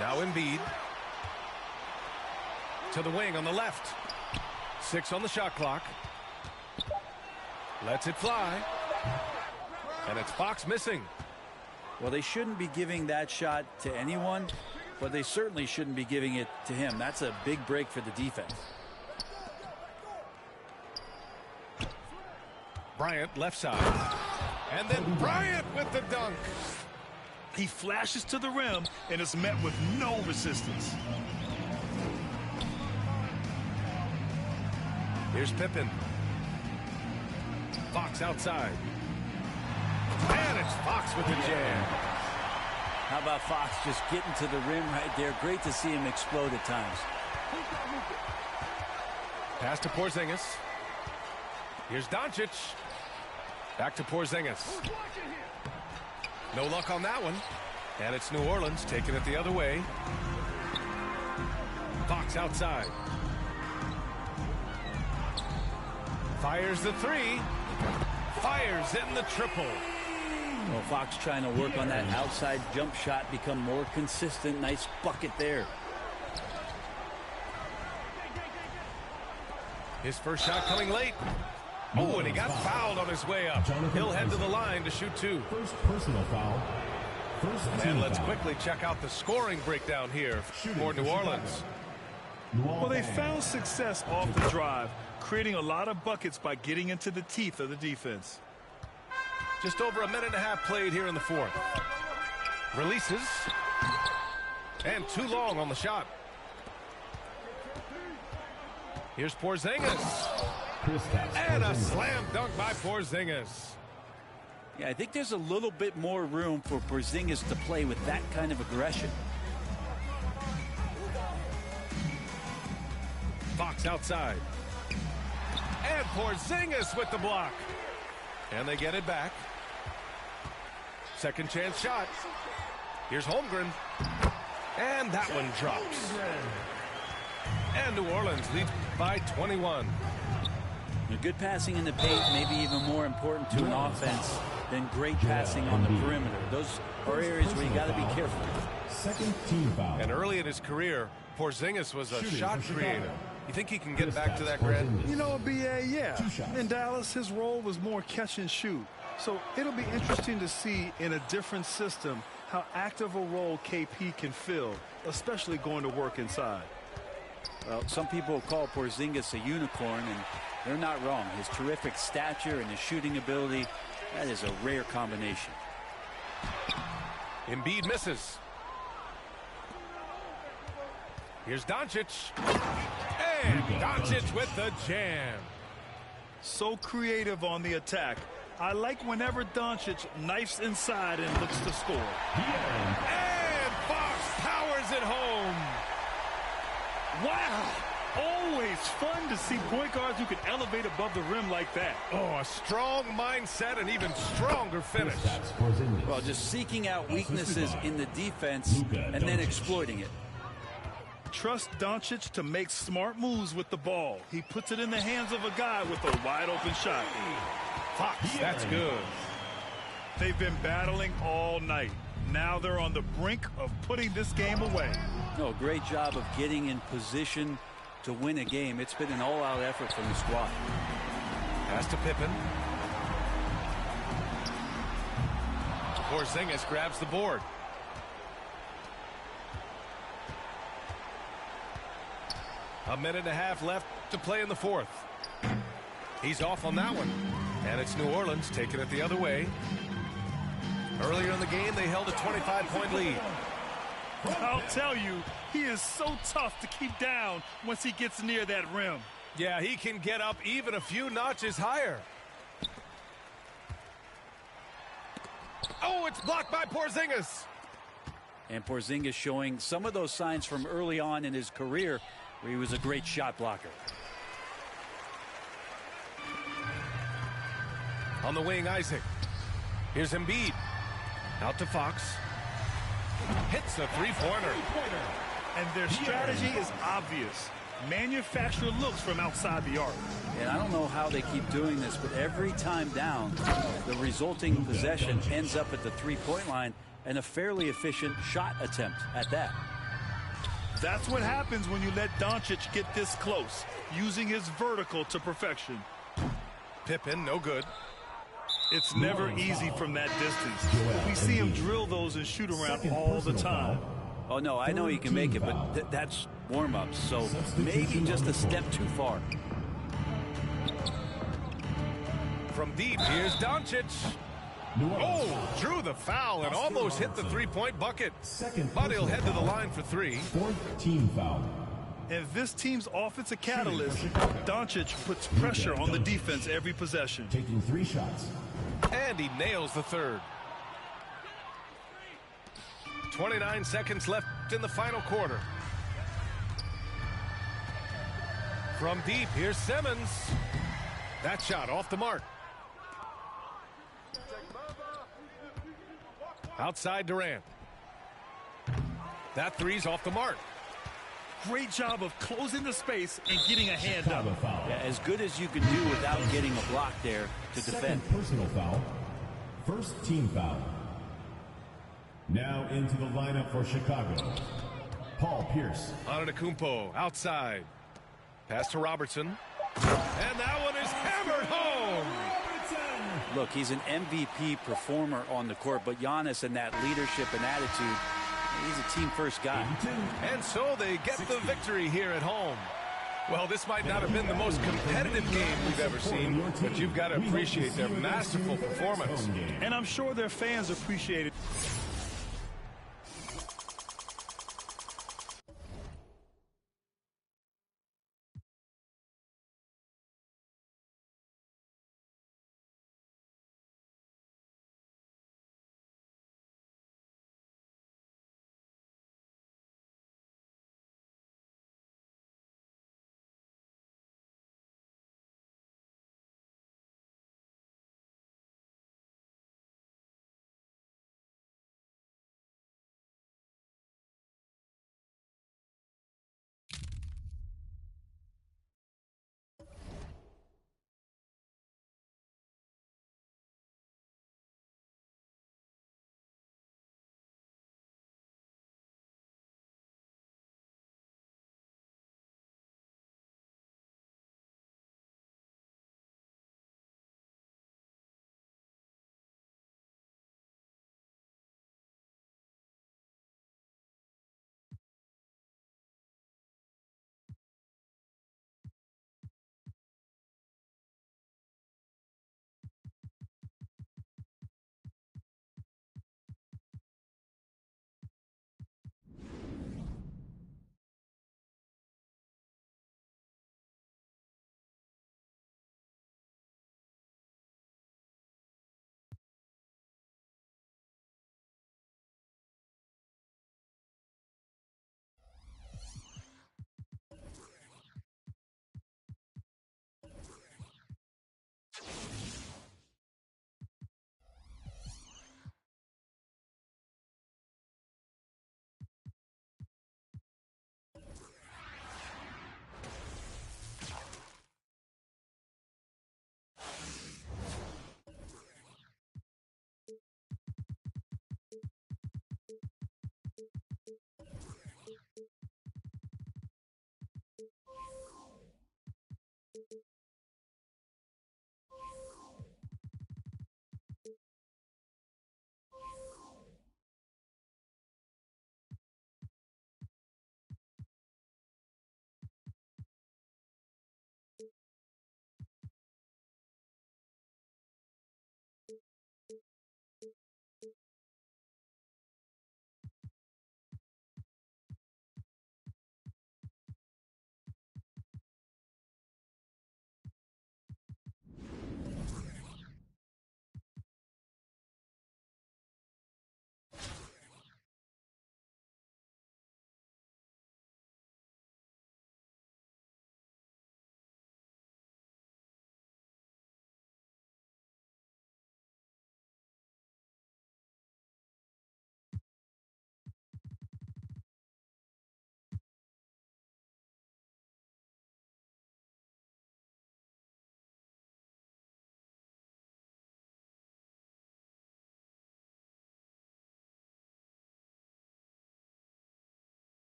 S1: Now Embiid. To the wing on the left. 6 on the shot clock. Lets it fly. And it's Fox missing.
S7: Well, they shouldn't be giving that shot to anyone, but they certainly shouldn't be giving it to him. That's a big break for the defense.
S1: Bryant left side. And then Bryant with the dunk.
S2: He flashes to the rim and is met with no resistance.
S1: Here's Pippen. Fox outside. And it's Fox with the jam.
S7: How about Fox just getting to the rim right there? Great to see him explode at times.
S1: Pass to Porzingis. Here's Doncic. Back to Porzingis. No luck on that one. And it's New Orleans taking it the other way. Fox outside. Fires the three. Fires in the triple.
S7: Well, Fox trying to work on that outside jump shot, become more consistent. Nice bucket there.
S1: His first shot coming late. Oh, and he got fouled on his way up. He'll head to the line to shoot 2.
S4: First personal foul. First team
S1: And let's
S4: foul.
S1: quickly check out the scoring breakdown here for New Orleans.
S2: Well, they found success off the drive, creating a lot of buckets by getting into the teeth of the defense.
S1: Just over a minute and a half played here in the fourth. Releases. And too long on the shot. Here's Porzingis. And a slam dunk by Porzingis.
S7: Yeah, I think there's a little bit more room for Porzingis to play with that kind of aggression.
S1: Fox outside. And Porzingis with the block. And they get it back. Second chance shot. Here's Holmgren. And that one drops. And New Orleans leads by 21.
S7: Good passing in the paint may be even more important to an offense than great passing on the perimeter. Those are areas where you got to be careful.
S4: Second team foul.
S1: And early in his career, Porzingis was a shot creator. You think he can get back to that, Grant?
S2: You know, BA, yeah. In Dallas, his role was more catch and shoot. So it'll be interesting to see in a different system how active a role KP can fill, especially going to work inside.
S7: Well, some people call Porzingis a unicorn, and they're not wrong. His terrific stature and his shooting ability, that is a rare combination.
S1: Embiid misses. Here's Doncic. And Doncic with the jam.
S2: So creative on the attack. I like whenever Doncic knifes inside and looks to score.
S1: And Fox powers it home.
S2: Wow. Always fun to see point guards who can elevate above the rim like that.
S1: Oh, a strong mindset and even stronger finish.
S7: Well, just seeking out weaknesses in the defense and then exploiting it.
S2: Trust Doncic to make smart moves with the ball. He puts it in the hands of a guy with a wide open shot.
S1: Fox, that's good.
S2: They've been battling all night. Now they're on the brink of putting this game away.
S7: No, great job of getting in position to win a game. It's been an all-out effort from the squad.
S1: Pass to Pippen. Porzingis grabs the board. A minute and a half left to play in the fourth. He's off on that one. And it's New Orleans taking it the other way. Earlier in the game, they held a 25-point lead.
S2: I'll tell you, he is so tough to keep down once he gets near that rim.
S1: Yeah, he can get up even a few notches higher. Oh, it's blocked by Porzingis.
S7: And Porzingis showing some of those signs from early on in his career where he was a great shot blocker.
S1: On the wing, Isaac. Here's Embiid. Out to Fox. Hits a three-pointer.
S2: And their strategy is obvious. Manufacture looks from outside the arc.
S7: And I don't know how they keep doing this, but every time down, the resulting possession ends up at the three-point line and a fairly efficient shot attempt at that.
S2: That's what happens when you let Doncic get this close, using his vertical to perfection.
S1: Pippen, no good.
S2: It's never easy from that distance. But we see him drill those and shoot around all the time.
S7: Oh, no, I know he can make it, but that's warm-ups, so maybe just a step too far.
S1: From deep, here's Doncic. Oh, drew the foul and almost hit the three-point bucket. But he'll head to the line for three.
S4: Fourth team foul.
S2: And this team's offensive catalyst, Doncic puts pressure on the defense every possession.
S4: Taking 3 shots.
S1: And he nails the third. 29 seconds left in the final quarter. From deep, here's Simmons. That shot off the mark. Outside Durant. That three's off the mark.
S2: Great job of closing the space and getting a hand up.
S7: Yeah, as good as you can do without getting a block there to defend.
S4: Second personal foul. First team foul. Now into the lineup for Chicago. Paul Pierce.
S1: Antetokounmpo outside. Pass to Robertson. And that one is hammered home.
S7: Look, he's an MVP performer on the court, but Giannis and that leadership and attitude, he's a team-first guy.
S1: And so they get the victory here at home. Well, this might not have been the most competitive game we've ever seen, but you've got to appreciate their masterful performance.
S2: And I'm sure their fans appreciate it.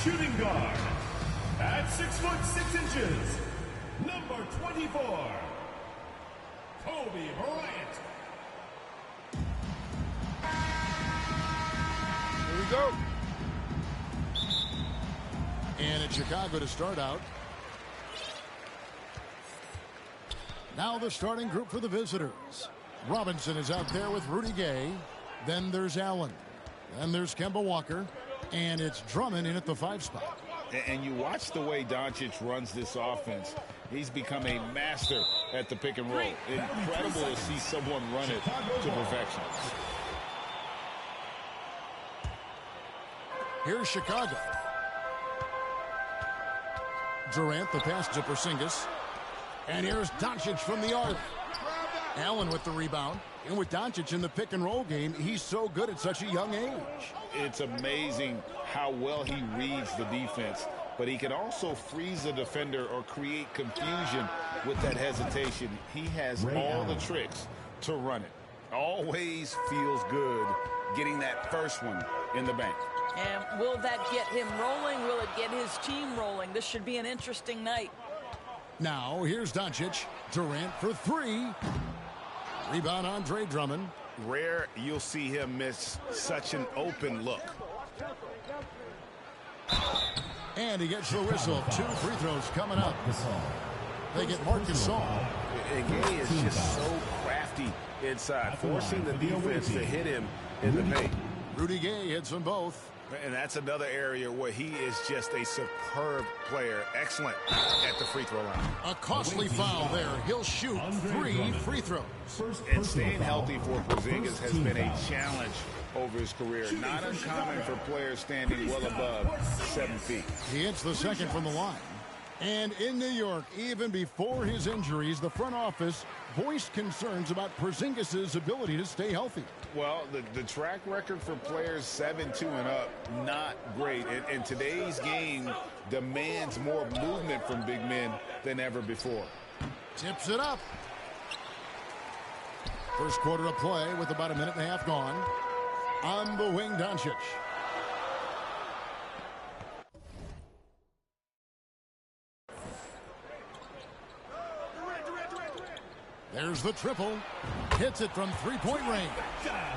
S4: shooting guard. At 6'6", number 24, Kobe Bryant.
S9: Here we go. And it's Chicago to start out. Now the starting group for the visitors. Robinson is out there with Rudy Gay. Then there's Allen. Then there's Kemba Walker. And it's Drummond in at the 5 spot.
S10: And you watch the way Doncic runs this offense. He's become a master at the pick and roll. Incredible to see someone run it to perfection.
S9: Here's Chicago. Durant, the pass to Porzingis. And here's Doncic from the arc. Allen with the rebound. And with Doncic in the pick and roll game, he's so good at such a young age.
S10: It's amazing how well he reads the defense, but he can also freeze the defender or create confusion with that hesitation. He has all the tricks to run it. Always feels good getting that first one in the bank.
S11: And will that get him rolling? Will it get his team rolling? This should be an interesting night.
S9: Now, here's Doncic. Durant for 3. Rebound, Andre Drummond.
S10: Rare you'll see him miss such an open look.
S9: And he gets the whistle. 2 free throws coming up. They get Marc Gasol.
S10: And Gay is just so crafty inside, forcing the defense to hit him in the paint.
S9: Rudy Gay hits them both.
S10: And that's another area where he is just a superb player. Excellent at the free throw line.
S9: A costly foul there. He'll shoot 3 free throws.
S10: And staying healthy for Porzingis has been a challenge over his career. Not uncommon for players standing well above 7 feet.
S9: He hits the second from the line. And in New York, even before his injuries, the front office voiced concerns about Porzingis' ability to stay healthy.
S10: Well, the track record for players 7'2" and up, not great. And today's game demands more movement from big men than ever before.
S9: Tips it up. First quarter of play with about a minute and a half gone. On the wing, Doncic. There's the triple. Hits it from three-point range.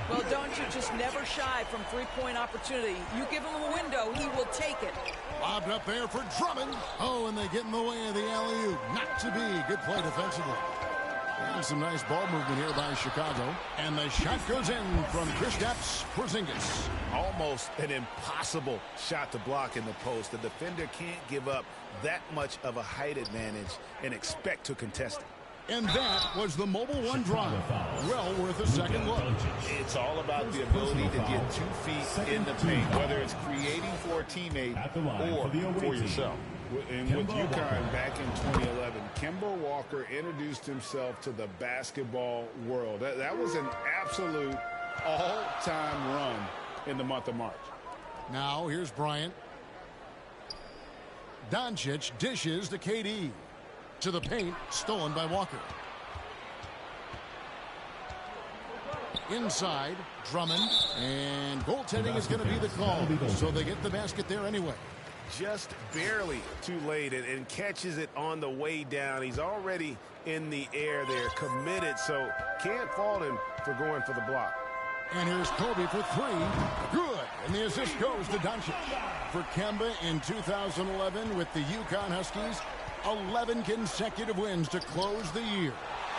S11: Well, Doncic just never shy from three-point opportunity. You give him a window, he will take it.
S9: Lobbed up there for Drummond. Oh, and they get in the way of the alley-oop. Not to be. Good play defensively. And some nice ball movement here by Chicago. And the shot goes in from Kristaps Porzingis.
S10: Almost an impossible shot to block in the post. The defender can't give up that much of a height advantage and expect to contest it.
S9: And that was the Mobile One drive. Well worth a second look.
S10: It's all about the ability to get 2 feet in the paint, whether it's creating for a teammate or for yourself. And with UConn back in 2011, Kemba Walker introduced himself to the basketball world. That was an absolute all-time run in the month of March.
S9: Now here's Bryant. Doncic dishes to KD. To the paint, stolen by Walker. Inside, Drummond. And goaltending is going to be the call. So they get the basket there anyway.
S10: Just barely too late and catches it on the way down. He's already in the air there, committed, so can't fault him for going for the block.
S9: And here's Kobe for 3. Good. And the assist goes to Doncic. For Kemba in 2011 with the UConn Huskies, 11 consecutive wins to close the year.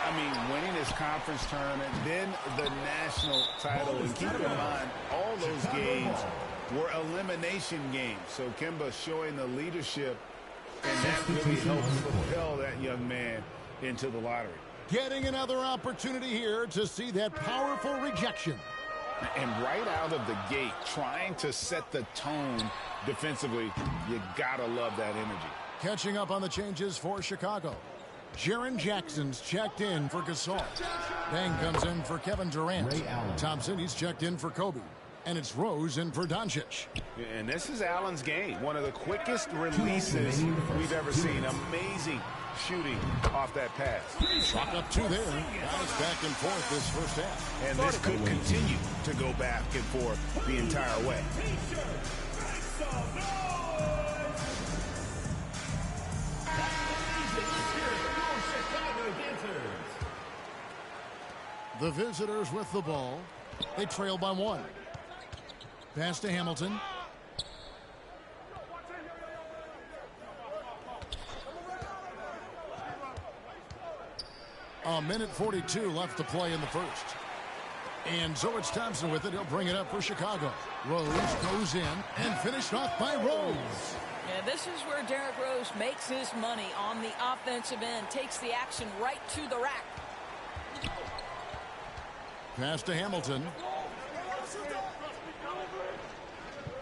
S10: I mean, winning his conference tournament, then the national title. And keep in mind, all those games were elimination games. So Kemba showing the leadership, and that really helped propel that young man into the lottery.
S9: Getting another opportunity here to see that powerful rejection.
S10: And right out of the gate, trying to set the tone defensively, you gotta love that energy.
S9: Catching up on the changes for Chicago. Jaren Jackson's checked in for Gasol. Bang comes in for Kevin Durant. Thompson, he's checked in for Kobe. And it's Rose in for Doncic.
S10: And this is Allen's game. One of the quickest releases we've ever seen. Amazing shooting off that pass.
S9: Shot up 2 there. Guys back and forth this first half.
S10: And this could continue to go back and forth the entire way.
S9: The visitors with the ball. They trail by 1. Pass to Hamilton. A minute 42 left to play in the first. And so it's Thompson with it. He'll bring it up for Chicago. Rose goes in and finished off by Rose.
S11: And this is where Derrick Rose makes his money on the offensive end. Takes the action right to the rack.
S9: Pass to Hamilton.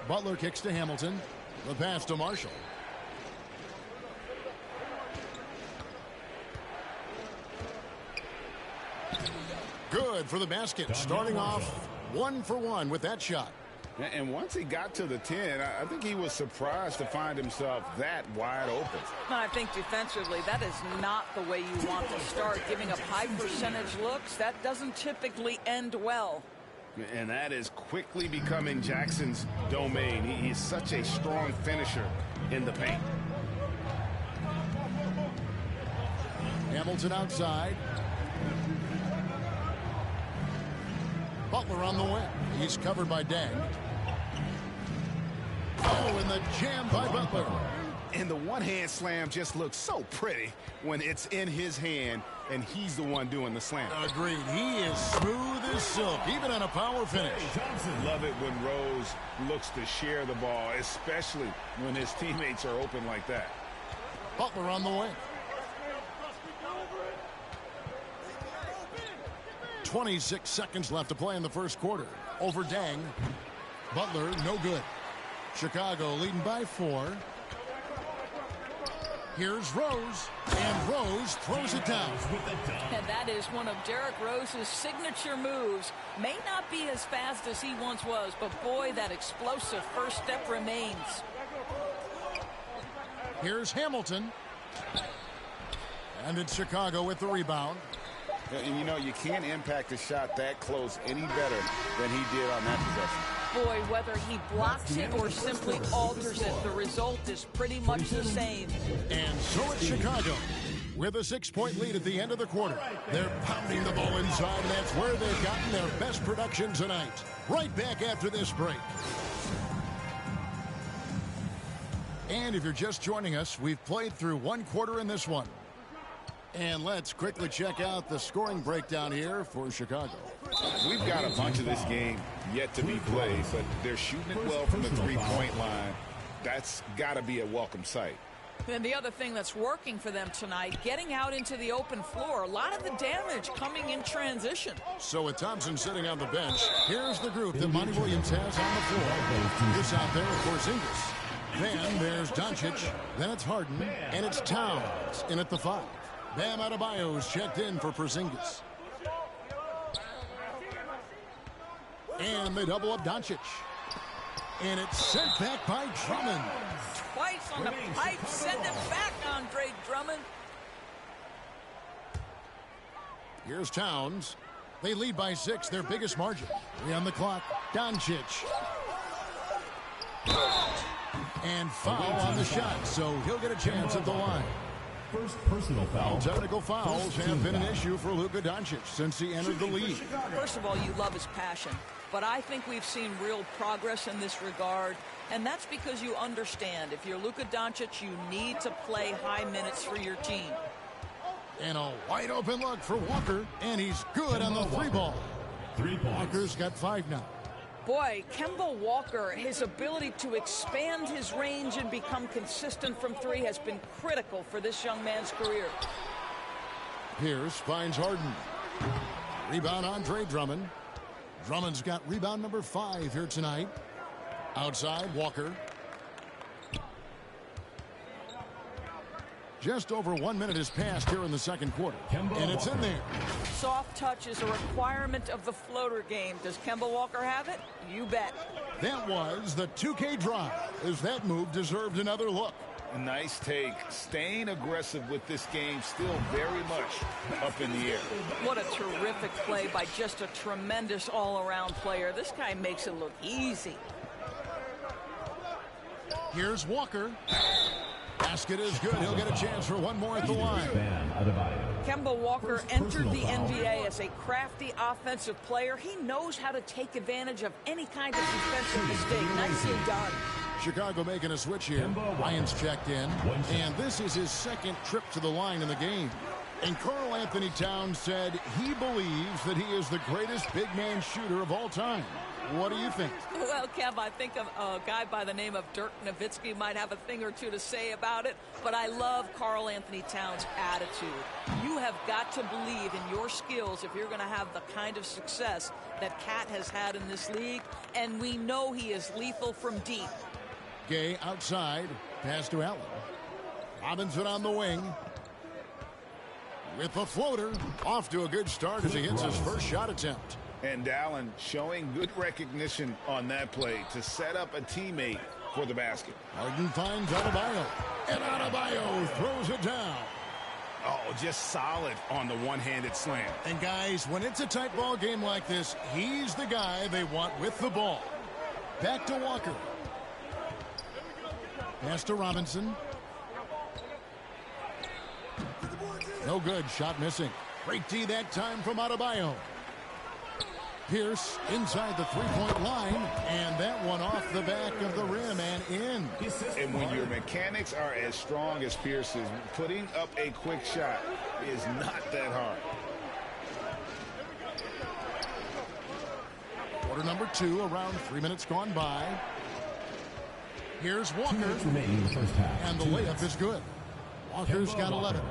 S9: Butler kicks to Hamilton. The pass to Marshall. Good for the basket. Starting off 1 for 1 with that shot.
S10: And once he got to the 10, I think he was surprised to find himself that wide open.
S11: I think defensively, that is not the way you want to start. Giving up high percentage looks, that doesn't typically end well.
S10: And that is quickly becoming Jackson's domain. He's such a strong finisher in the paint.
S9: Hamilton outside. Butler on the wing. He's covered by Dang. Oh, and the jam by Butler.
S10: And the one-hand slam just looks so pretty when it's in his hand and he's the one doing the slam.
S9: Agreed. He is smooth as silk, even on a power finish.
S10: Love it when Rose looks to share the ball, especially when his teammates are open like that.
S9: Butler on the wing. 26 seconds left to play in the first quarter. Over Dang. Butler, no good. Chicago leading by 4. Here's Rose, and Rose throws it down.
S11: And that is one of Derrick Rose's signature moves. May not be as fast as he once was, but boy, that explosive first step remains.
S9: Here's Hamilton. And it's Chicago with the rebound.
S10: And you know, you can't impact a shot that close any better than he did on that possession.
S11: Boy, whether he blocks it or simply alters it, the result is pretty much the same.
S9: And so it's Chicago with a 6-point lead at the end of the quarter. They're pounding the ball inside, and that's where they've gotten their best production tonight. Right back after this break. And if you're just joining us, we've played through 1 quarter in this one. And let's quickly check out the scoring breakdown here for Chicago.
S10: We've got a bunch of this game yet to be played, but they're shooting it well from the three-point line. That's got to be a welcome sight.
S11: And the other thing that's working for them tonight, getting out into the open floor. A lot of the damage coming in transition.
S9: So with Thompson sitting on the bench, here's the group that Monty Williams has on the floor. This out there, of course, Porzingis. Then there's Doncic. Then it's Harden. And it's Towns in at the 5. Bam Adebayo's checked in for Porzingis. And they double up Doncic. And it's sent back by Drummond.
S11: Twice on the pipe. Send it back, Andre Drummond.
S9: Here's Towns. They lead by 6, their biggest margin. 3 on the clock. Doncic. And foul on the shot, so he'll get a chance at the line.
S4: First personal foul.
S9: Technical fouls have been an issue for Luka Doncic since he entered the league.
S11: First of all, you love his passion. But I think we've seen real progress in this regard. And that's because you understand, if you're Luka Doncic, you need to play high minutes for your team.
S9: And a wide open look for Walker. And he's good on the 3 ball.
S4: 3 points.
S9: Walker's got 5 now.
S11: Boy, Kemba Walker, his ability to expand his range and become consistent from 3 has been critical for this young man's career.
S9: Pierce finds Harden. Rebound Andre Drummond. Drummond's got rebound number 5 here tonight. Outside, Walker. Just over 1 minute has passed here in the second quarter. And it's in there.
S11: Soft touch is a requirement of the floater game. Does Kemba Walker have it? You bet.
S9: That was the 2K drive, as that move deserved another look.
S10: Nice take. Staying aggressive with this game, still very much up in the air.
S11: What a terrific play by just a tremendous all-around player. This guy makes it look easy.
S9: Here's Walker. Basket is good. He'll get a chance for one more at the line.
S11: Kemba Walker entered the NBA as a crafty offensive player. He knows how to take advantage of any kind of defensive mistake. Nicely done.
S9: Chicago making a switch here. Ryan's checked in. And this is his second trip to the line in the game. And Karl Anthony Towns said he believes that he is the greatest big man shooter of all time. What do you think?
S11: Well, Kev, I think a guy by the name of Dirk Nowitzki might have a thing or two to say about it, but I love Karl Anthony Towns' attitude. You have got to believe in your skills if you're going to have the kind of success that Cat has had in this league, and we know he is lethal from deep.
S9: Gay outside, pass to Allen. Robinson on the wing. With the floater, off to a good start as he hits his first shot attempt.
S10: And Allen showing good recognition on that play to set up a teammate for the basket.
S9: Harden finds Adebayo. And Adebayo throws it down.
S10: Oh, just solid on the one-handed slam.
S9: And guys, when it's a tight ball game like this, he's the guy they want with the ball. Back to Walker. Pass to Robinson. No good. Shot missing. Great D that time from Adebayo. Pierce inside the three-point line, and that one off the back of the rim and in.
S10: And when your mechanics are as strong as Pierce's, putting up a quick shot is not that hard.
S9: Quarter number 2, around 3 minutes gone by. Here's Walker, and the layup is good. Walker's got 11.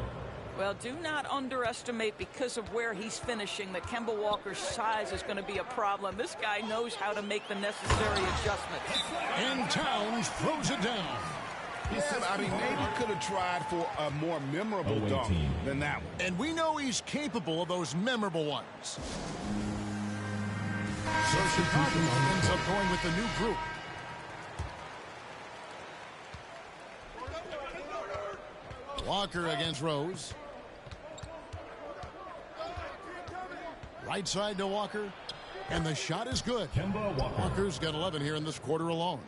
S11: Well, do not underestimate, because of where he's finishing, that Kemba Walker's size is going to be a problem. This guy knows how to make the necessary adjustments.
S9: And Towns throws it down.
S10: Yeah, I mean, maybe could have tried for a more memorable dunk than that one.
S9: And we know he's capable of those memorable ones. So Chicago ends up going with the new group. Walker against Rose. Right side to Walker. And the shot is good. Walker's got 11 here in this quarter alone.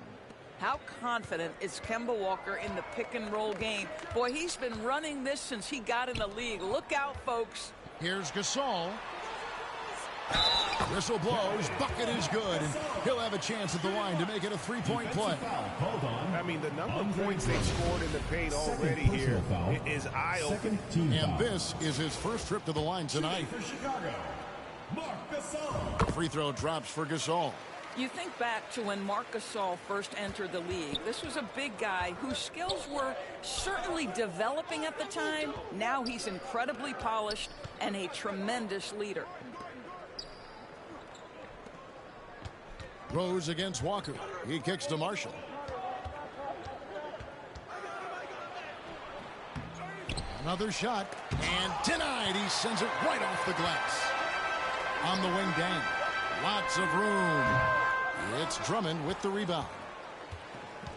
S11: How confident is Kemba Walker in the pick-and-roll game? Boy, he's been running this since he got in the league. Look out, folks.
S9: Here's Gasol. Whistle blows. Bucket is good. And he'll have a chance at the line to make it a three-point play.
S10: I mean, the number of points they've scored in the paint already here is eye-opening.
S9: And this is his first trip to the line tonight. Free throw drops for Gasol.
S11: You think back to when Marc Gasol first entered the league. This was a big guy whose skills were certainly developing at the time. Now he's incredibly polished and a tremendous leader.
S9: Rose against Walker. He kicks to Marshall. Another shot. And denied. He sends it right off the glass. On the wing, Dang. Lots of room. It's Drummond with the rebound.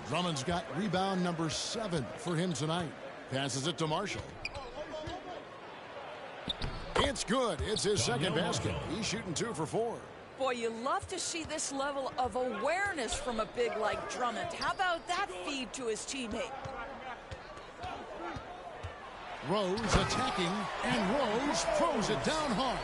S9: Drummond's got rebound number 7 for him tonight. Passes it to Marshall. It's good. It's his second basket. He's shooting 2 for 4.
S11: Boy, you love to see this level of awareness from a big like Drummond. How about that feed to his teammate?
S9: Rose attacking, and Rose throws it down hard.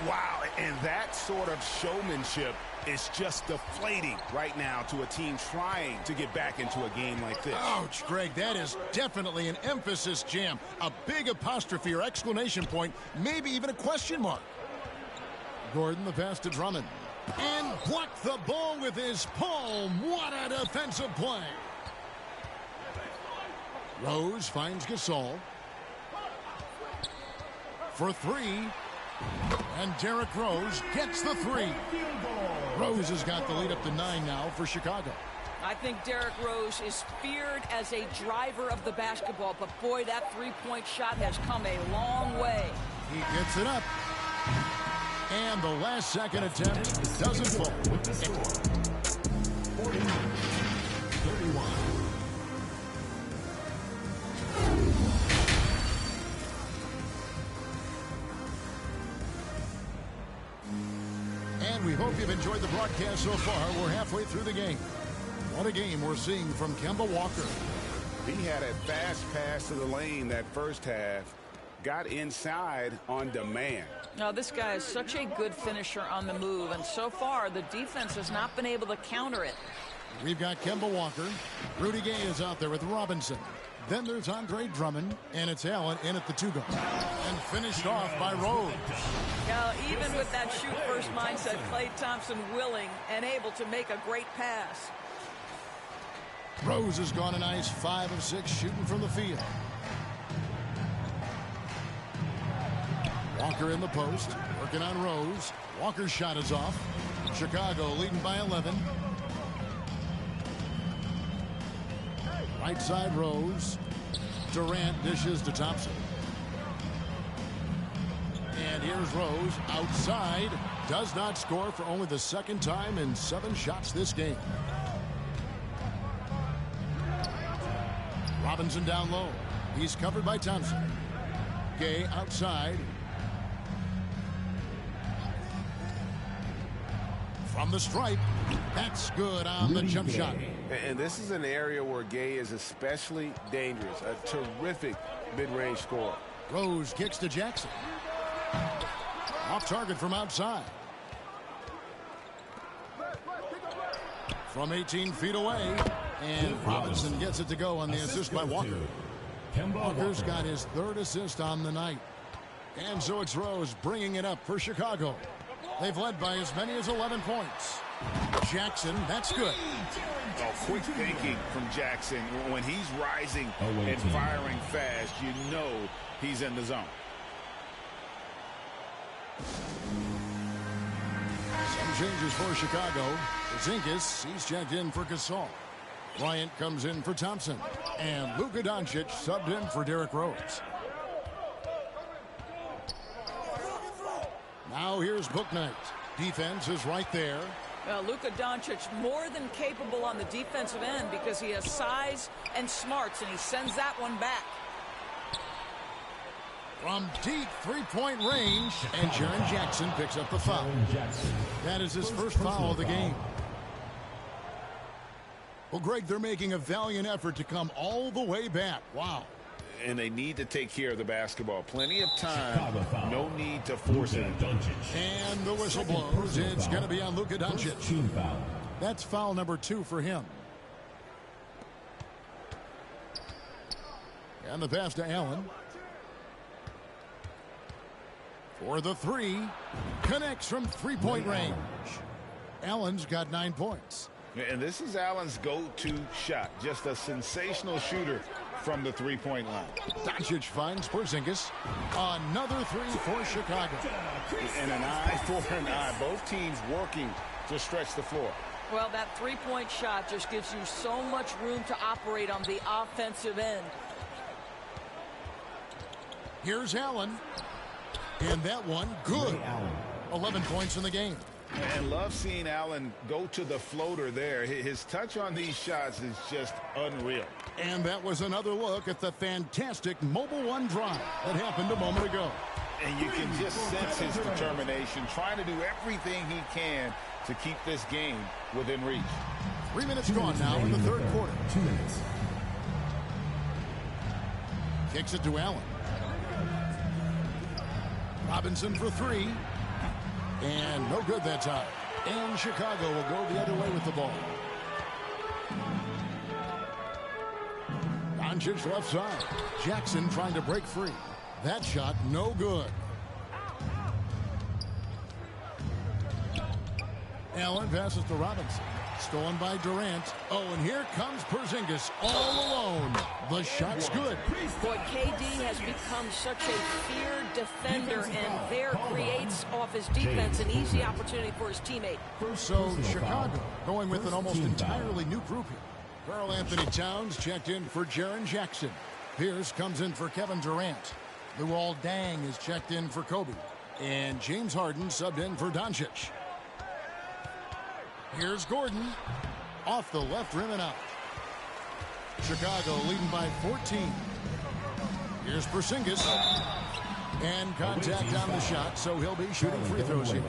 S10: Wow, and that sort of showmanship is just deflating right now to a team trying to get back into a game like this.
S9: Ouch, Greg, that is definitely an emphasis jam. A big apostrophe or exclamation point, maybe even a question mark. Gordon, the pass to Drummond. And blocked the ball with his palm. What a defensive play. Rose finds Gasol. For 3. And Derrick Rose gets the 3. Rose has got the lead up to 9 now for Chicago.
S11: I think Derrick Rose is feared as a driver of the basketball, but boy, that three-point shot has come a long way.
S9: He gets it up. And the last second attempt doesn't fall.
S4: With the score, 40-31.
S9: And we hope you've enjoyed the broadcast so far. We're halfway through the game. What a game we're seeing from Kemba Walker.
S10: He had a fast pass to the lane that first half. Got inside on demand.
S11: Now, this guy is such a good finisher on the move, and so far the defense has not been able to counter it.
S9: We've got Kemba Walker. Rudy Gay is out there with Robinson. Then there's Andre Drummond, and it's Allen in at the 2-go. And finished off by Rose.
S11: Now, even with that shoot-first mindset, Klay Thompson willing and able to make a great pass.
S9: Rose has gone a nice 5 of 6 shooting from the field. Walker in the post, working on Rose. Walker's shot is off. Chicago leading by 11. Right side Rose. Durant dishes to Thompson. And here's Rose outside. Does not score for only the second time in 7 shots this game. Robinson down low. He's covered by Thompson. Gay outside. From the stripe. That's good on the jump shot.
S10: And this is an area where Gay is especially dangerous. A terrific mid-range scorer.
S9: Rose kicks to Jackson. Off target from outside. From 18 feet away. And Robinson gets it to go on the assist by Walker. Walker's got his 3rd assist on the night. And so it's Rose bringing it up for Chicago. They've led by as many as 11 points. Jackson, that's good.
S10: Oh, quick thinking from Jackson. When he's rising and firing fast, you know he's in the zone.
S9: Some changes for Chicago. Porzingis, he's checked in for Gasol. Bryant comes in for Thompson. And Luka Doncic subbed in for Derrick Rose. Now here's Bouknight. Defense is right there.
S11: Luka Doncic more than capable on the defensive end because he has size and smarts, and he sends that one back.
S9: From deep three-point range, and Jaren Jackson picks up the foul. That is his first foul of the game. Well, Greg, they're making a valiant effort to come all the way back. Wow.
S10: And they need to take care of the basketball. Plenty of time. No need to force it.
S9: And the whistle blows. It's going to be on Luka Doncic. That's foul number 2 for him. And the pass to Allen. For the 3. Connects from three-point range. Allen's got 9 points.
S10: And this is Allen's go-to shot. Just a sensational shooter from the three-point line.
S9: Doncic finds Porzingis. Another 3 for Chicago.
S10: And an eye for an eye. Both teams working to stretch the floor.
S11: Well, that three-point shot just gives you so much room to operate on the offensive end.
S9: Here's Allen. And that one, good. 11 points in the game.
S10: And love seeing Allen go to the floater there. His touch on these shots is just unreal.
S9: And that was another look at the fantastic Mobile One drive that happened a moment ago.
S10: And you can just sense his determination, trying to do everything he can to keep this game within reach.
S9: 3 minutes gone now in the third quarter.
S4: 2 minutes.
S9: Kicks it to Allen. Robinson for 3. And no good that time. And Chicago will go the other way with the ball. Doncic left side. Jackson trying to break free. That shot no good. Allen passes to Robinson. Stolen by Durant. Oh, and here comes Porzingis all alone. The shot's good.
S11: Boy, KD has become such a feared defender and there creates off his defense an easy opportunity for his teammate.
S9: So Chicago going with an almost entirely new group here. Karl Anthony Towns checked in for Jaren Jackson. Pierce comes in for Kevin Durant. Luol Deng is checked in for Kobe. And James Harden subbed in for Doncic. Here's Gordon. Off the left rim and out. Chicago leading by 14. Here's Porzingis. And contact on the shot, so he'll be shooting free throws here.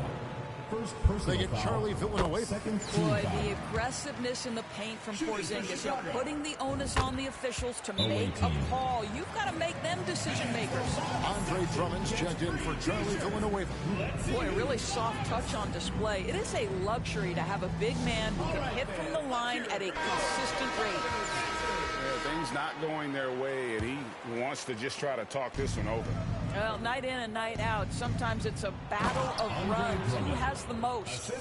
S9: They get Charlie Villanueva.
S11: Boy, the aggressiveness in the paint from Porzingis, putting the onus on the officials to make a call. You've got to make them decision makers.
S9: Andre Drummond's checked in for Charlie Villanueva.
S11: Boy, a really soft touch on display. It is a luxury to have a big man who can hit from the line at a consistent rate.
S10: Things not going their way, and he wants to just try to talk this one over.
S11: Well, night in and night out, sometimes it's a battle of runs. Who has the most?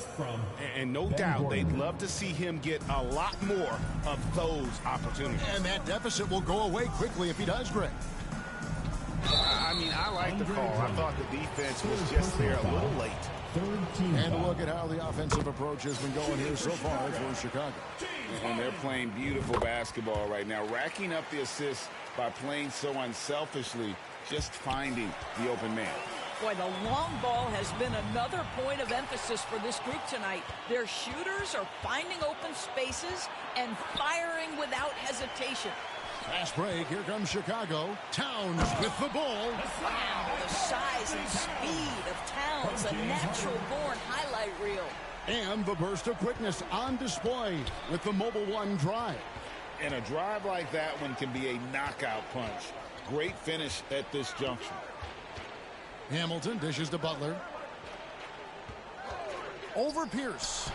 S10: And no doubt, they'd love to see him get a lot more of those opportunities.
S9: And that deficit will go away quickly if he does, Greg.
S10: I mean, I like the call. I thought the defense was just there a little late.
S9: And look at how the offensive approach has been going here so far for Chicago.
S10: And they're playing beautiful basketball right now, racking up the assists by playing so unselfishly, just finding the open man.
S11: Boy, the long ball has been another point of emphasis for this group tonight. Their shooters are finding open spaces and firing without hesitation.
S9: Fast break. Here comes Chicago. Towns with the ball.
S11: Wow, the size and speed of Towns, a natural-born highlight reel.
S9: And the burst of quickness on display with the Mobile One drive.
S10: And a drive like that one can be a knockout punch. Great finish at this junction.
S9: Hamilton dishes to Butler. Over Pierce.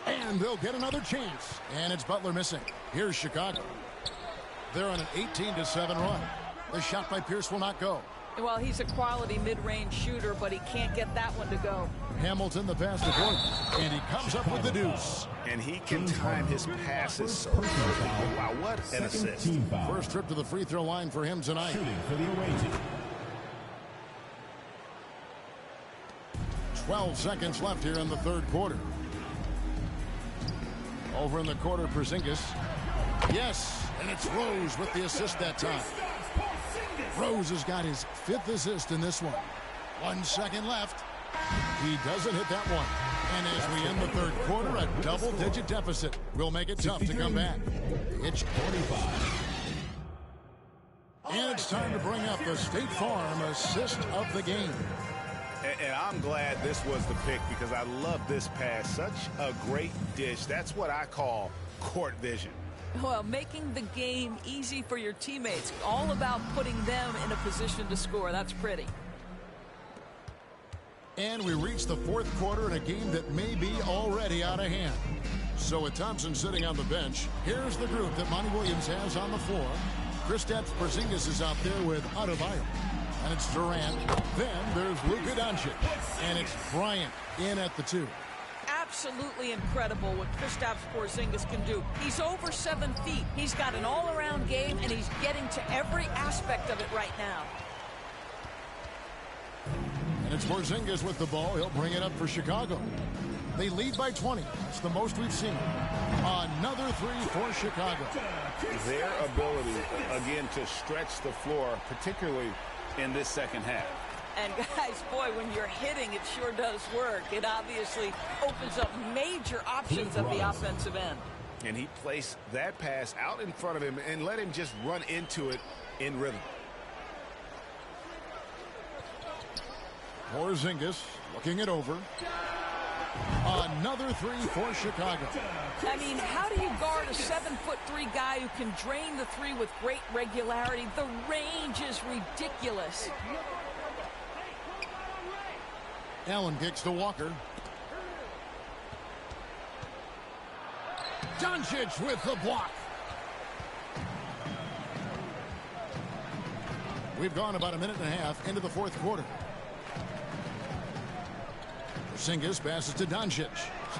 S9: And they'll get another chance. And it's Butler missing. Here's Chicago. They're on an 18-7 run. The shot by Pierce will not go.
S11: Well, he's a quality mid-range shooter, but he can't get that one to go.
S9: Hamilton the pass to Gordon, and he comes up with the deuce.
S10: And he can time his passes so perfectly. Wow, what an assist.
S9: First trip to the free throw line for him tonight. 12 seconds left here in the third quarter. Over in the corner, Porzingis. Yes, and it's Rose with the assist that time. Rose has got his 5th assist in this one. 1 second left. He doesn't hit that one. And as we end the third quarter, a double-digit deficit will make it tough to come back. It's 45. And it's time to bring up the State Farm assist of the game.
S10: And I'm glad this was the pick because I love this pass. Such a great dish. That's what I call court vision.
S11: Well, making the game easy for your teammates. All about putting them in a position to score. That's pretty.
S9: And we reach the fourth quarter in a game that may be already out of hand. So with Thompson sitting on the bench, here's the group that Monty Williams has on the floor. Kristaps Porzingis is out there with Adebayo. And it's Durant. Then there's Luka Doncic. And it's Bryant in at the 2.
S11: Absolutely incredible what Kristaps Porzingis can do. He's over 7 feet. He's got an all-around game, and he's getting to every aspect of it right now.
S9: And it's Porzingis with the ball. He'll bring it up for Chicago. They lead by 20. That's the most we've seen. Another 3 for Chicago.
S10: Their ability, again, to stretch the floor, particularly in this second half.
S11: And guys, boy, when you're hitting, it sure does work. It obviously opens up major options at the offensive end.
S10: And he placed that pass out in front of him and let him just run into it in rhythm.
S9: Porzingis looking it over. Another 3 for Chicago.
S11: I mean, how do you guard a 7'3" guy who can drain the 3 with great regularity? The range is ridiculous.
S9: Allen kicks to Walker. Doncic with the block. We've gone about a minute and a half into the fourth quarter. Porzingis passes to Doncic.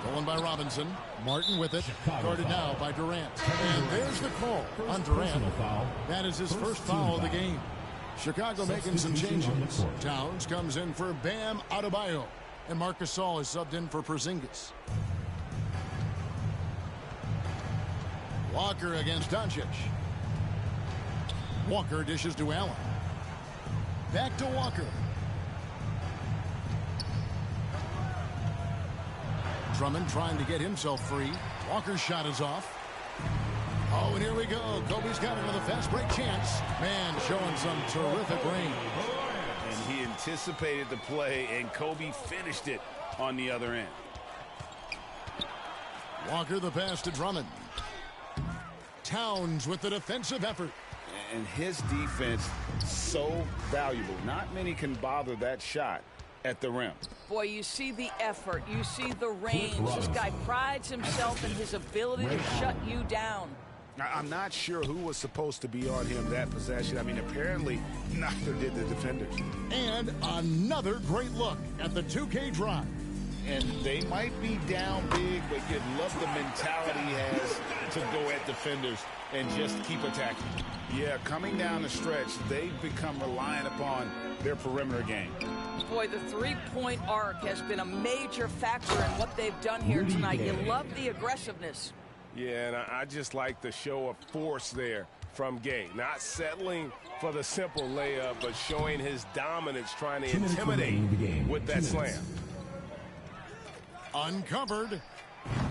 S9: Stolen by Robinson. Martin with it. Guarded now by Durant. And there's the call on Durant. That is his first foul of the game. Chicago making some changes. Towns comes in for Bam Adebayo. And Marc Gasol is subbed in for Porzingis. Walker against Doncic. Walker dishes to Allen. Back to Walker. Drummond trying to get himself free. Walker's shot is off. Oh, and here we go. Kobe's got another fast break chance. Man, showing some terrific range.
S10: And He anticipated the play, and Kobe finished it on the other end.
S9: Walker the pass to Drummond. Towns with the defensive effort.
S10: And his defense so valuable. Not many can bother that shot at the rim.
S11: Boy, you see the effort. You see the range. This guy prides himself in his ability to shut you down.
S10: I'm not sure who was supposed to be on him that possession. I mean, apparently, neither did the defenders.
S9: And another great look at the 2K drive.
S10: And they might be down big, but you'd love the mentality he has to go at defenders and just keep attacking. Yeah, coming down the stretch, they've become reliant upon their perimeter game.
S11: Boy, the three-point arc has been a major factor in what they've done here tonight. You love the aggressiveness.
S12: Yeah, and I just like the show of force there from Gay. Not settling for the simple layup, but showing his dominance, trying to intimidate with that slam.
S9: Uncovered,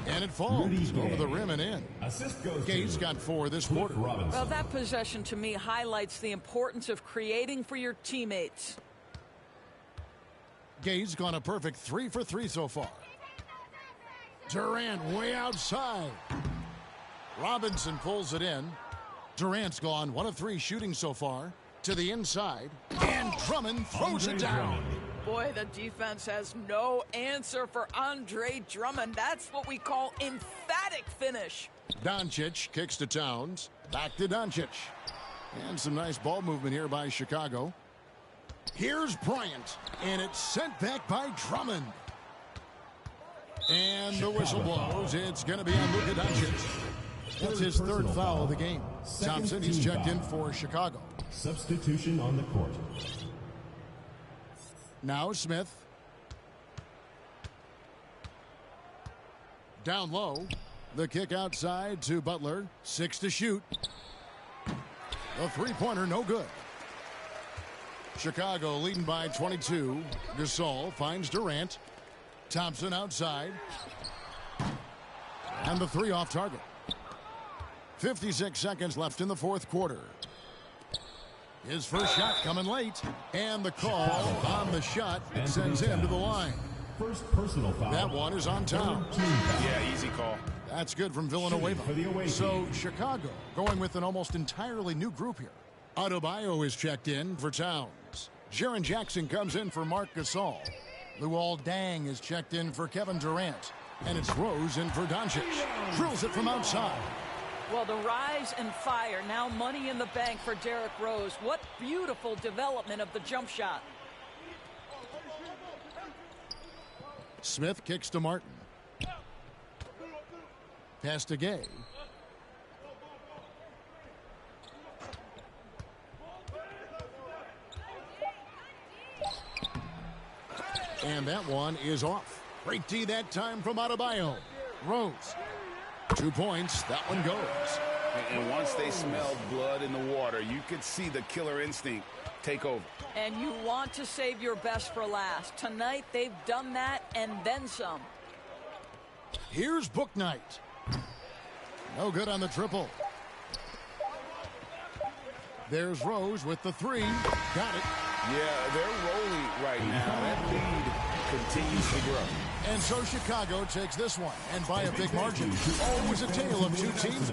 S9: and it falls over the rim and in. Gay's got 4 this quarter.
S11: Well, that possession to me highlights the importance of creating for your teammates.
S9: Gay's gone a perfect 3 for 3 so far. Durant way outside. Robinson pulls it in. Durant's gone 1 of 3 shooting so far. To the inside, and Drummond throws it down.
S11: Boy, the defense has no answer for Andre Drummond. That's what we call emphatic finish.
S9: Doncic kicks to Towns. Back to Doncic. And some nice ball movement here by Chicago. Here's Bryant, and it's sent back by Drummond. And the whistle blows. It's going to be on Luka Doncic. That's his 3rd foul of the game. Thompson, he's checked in for Chicago.
S4: Substitution on the court.
S9: Now Smith. Down low. The kick outside to Butler. 6 to shoot. A three-pointer, no good. Chicago leading by 22. Gasol finds Durant. Thompson outside. And the 3 off target. 56 seconds left in the 4th quarter. His first shot coming late. And the call on the shot sends him to the line.
S4: First personal foul.
S9: That one is on Towns.
S10: Yeah, easy call.
S9: That's good from Villanueva. So Chicago going with an almost entirely new group here. Adebayo is checked in for Towns. Jaren Jackson comes in for Marc Gasol. Luol Deng is checked in for Kevin Durant. And it's Rose in for Doncic. Drills it from outside.
S11: Well, the rise and fire, now money in the bank for Derrick Rose. What beautiful development of the jump shot.
S9: Smith kicks to Martin. Pass to Gay. And that one is off. Great D that time from Adebayo. Rose. 2 points. That one goes.
S10: And once they smelled blood in the water, you could see the killer instinct take over.
S11: And you want to save your best for last. Tonight, they've done that and then some.
S9: Here's Bouknight. No good on the triple. There's Rose with the 3. Got it.
S10: Yeah, they're rolling right now. That lead continues to grow.
S9: And so Chicago takes this one, and by a big margin. Always a tale of 2 teams.